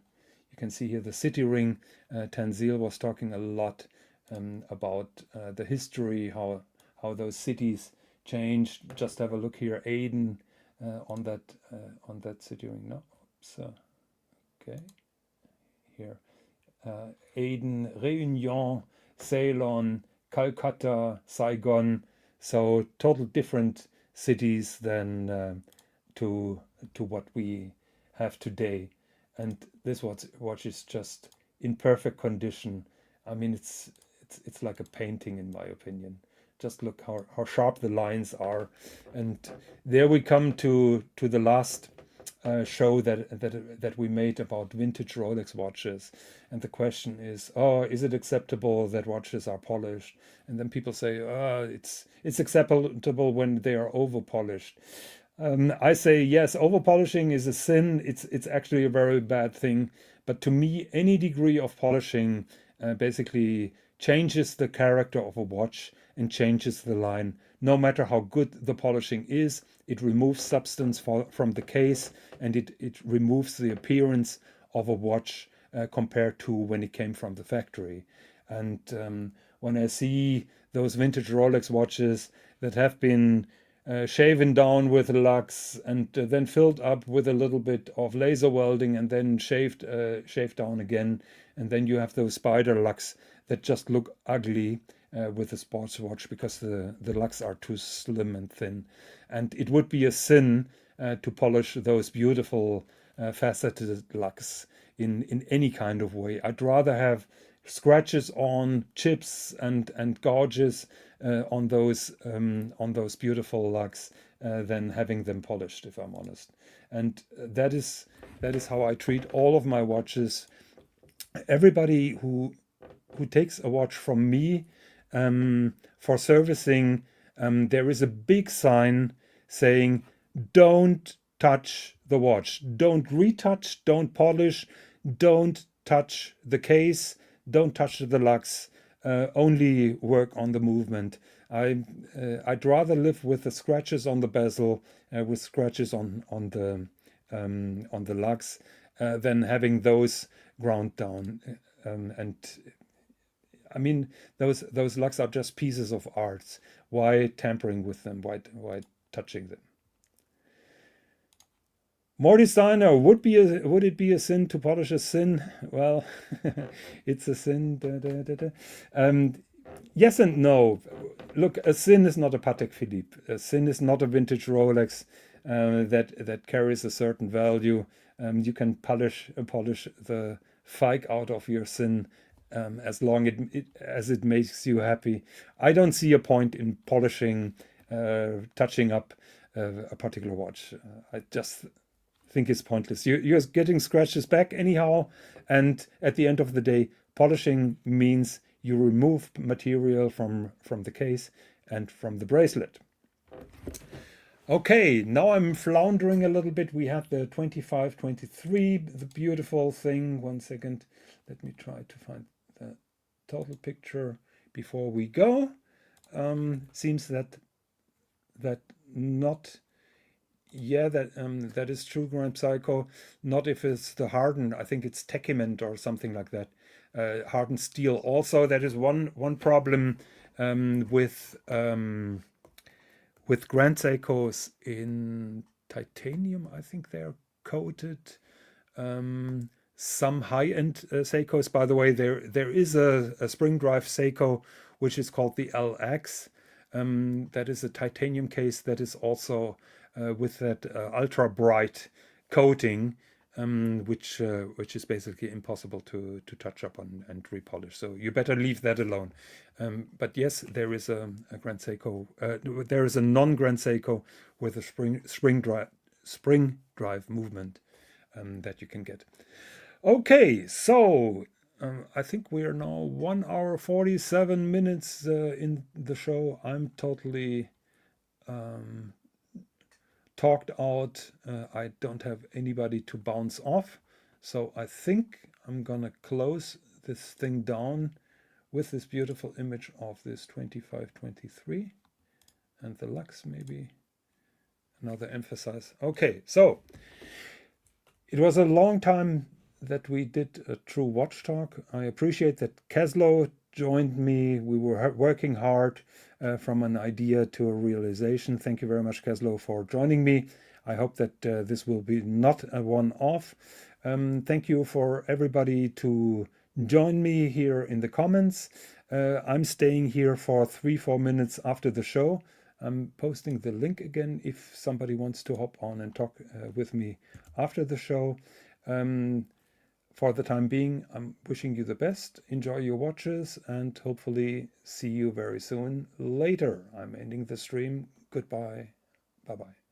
you can see here the city ring. Tanzil was talking a lot about the history, how those cities changed. Just have a look here, Aden on that city ring. No, so okay, here Aden, Réunion, Ceylon, Calcutta, Saigon. So total different cities than to what we have today. And this watch is just in perfect condition. I mean, it's like a painting in my opinion. Just look how sharp the lines are. And there we come to the last show that we made about vintage Rolex watches. And the question is, is it acceptable that watches are polished? And then people say, it's acceptable when they are over polished. I say yes, over polishing is a sin. It's actually a very bad thing. But to me, any degree of polishing basically changes the character of a watch and changes the line. No matter how good the polishing is, it removes substance from the case, and it removes the appearance of a watch compared to when it came from the factory. And when I see those vintage Rolex watches that have been shaven down with lux and then filled up with a little bit of laser welding and then shaved down again, and then you have those spider lux that just look ugly. with a sports watch because the lugs are too slim and thin. And it would be a sin to polish those beautiful faceted lugs in any kind of way. I'd rather have scratches on, chips and gouges on those beautiful lugs than having them polished, if I'm honest. And that is how I treat all of my watches. Everybody who takes a watch from me for servicing, there is a big sign saying, don't touch the watch, don't retouch, don't polish, don't touch the case, don't touch the lugs, only work on the movement. I'd rather live with the scratches on the bezel, with scratches on the lugs, than having those ground down. And I mean, those lugs are just pieces of art. Why tampering with them? Why touching them? Morty Steiner, would it be a sin to polish a sin? Well, it's a sin. Yes and no. Look, a sin is not a Patek Philippe. A sin is not a vintage Rolex that carries a certain value. You can polish the fike out of your sin as long as it makes you happy. I don't see a point in polishing, touching up a particular watch. I just think it's pointless. You're getting scratches back anyhow, and at the end of the day, polishing means you remove material from the case and from the bracelet. Okay, now I'm floundering a little bit. We had the 2523, the beautiful thing. One second, let me try to find the total picture before we go. Seems that not. Yeah, that is true, Grand Psycho. Not if it's the hardened. I think it's Tekiment or something like that. Hardened steel. Also, that is one problem with Grand Seikos in titanium. I think they're coated. Some high-end Seikos, by the way, there is a spring drive Seiko which is called the LX. That is a titanium case that is also with that ultra bright coating, which is basically impossible to touch up and repolish. So you better leave that alone. But yes, there is a Grand Seiko. There is a non-Grand Seiko with a spring drive movement that you can get. Okay, so I think we are now 1 hour 47 minutes in the show. I'm totally talked out. I don't have anybody to bounce off, so I think I'm gonna close this thing down with this beautiful image of this 2523 and the lux, maybe another emphasize. Okay, so it was a long time that we did a true watch talk. I appreciate that Keslo joined me. We were working hard from an idea to a realization. Thank you very much, Keslo, for joining me. I hope that this will be not a one-off. Thank you for everybody to join me here in the comments. I'm staying here for 3-4 minutes after the show. I'm posting the link again if somebody wants to hop on and talk with me after the show. For the time being, I'm wishing you the best. Enjoy your watches and hopefully see you very soon later. I'm ending the stream. Goodbye. Bye-bye.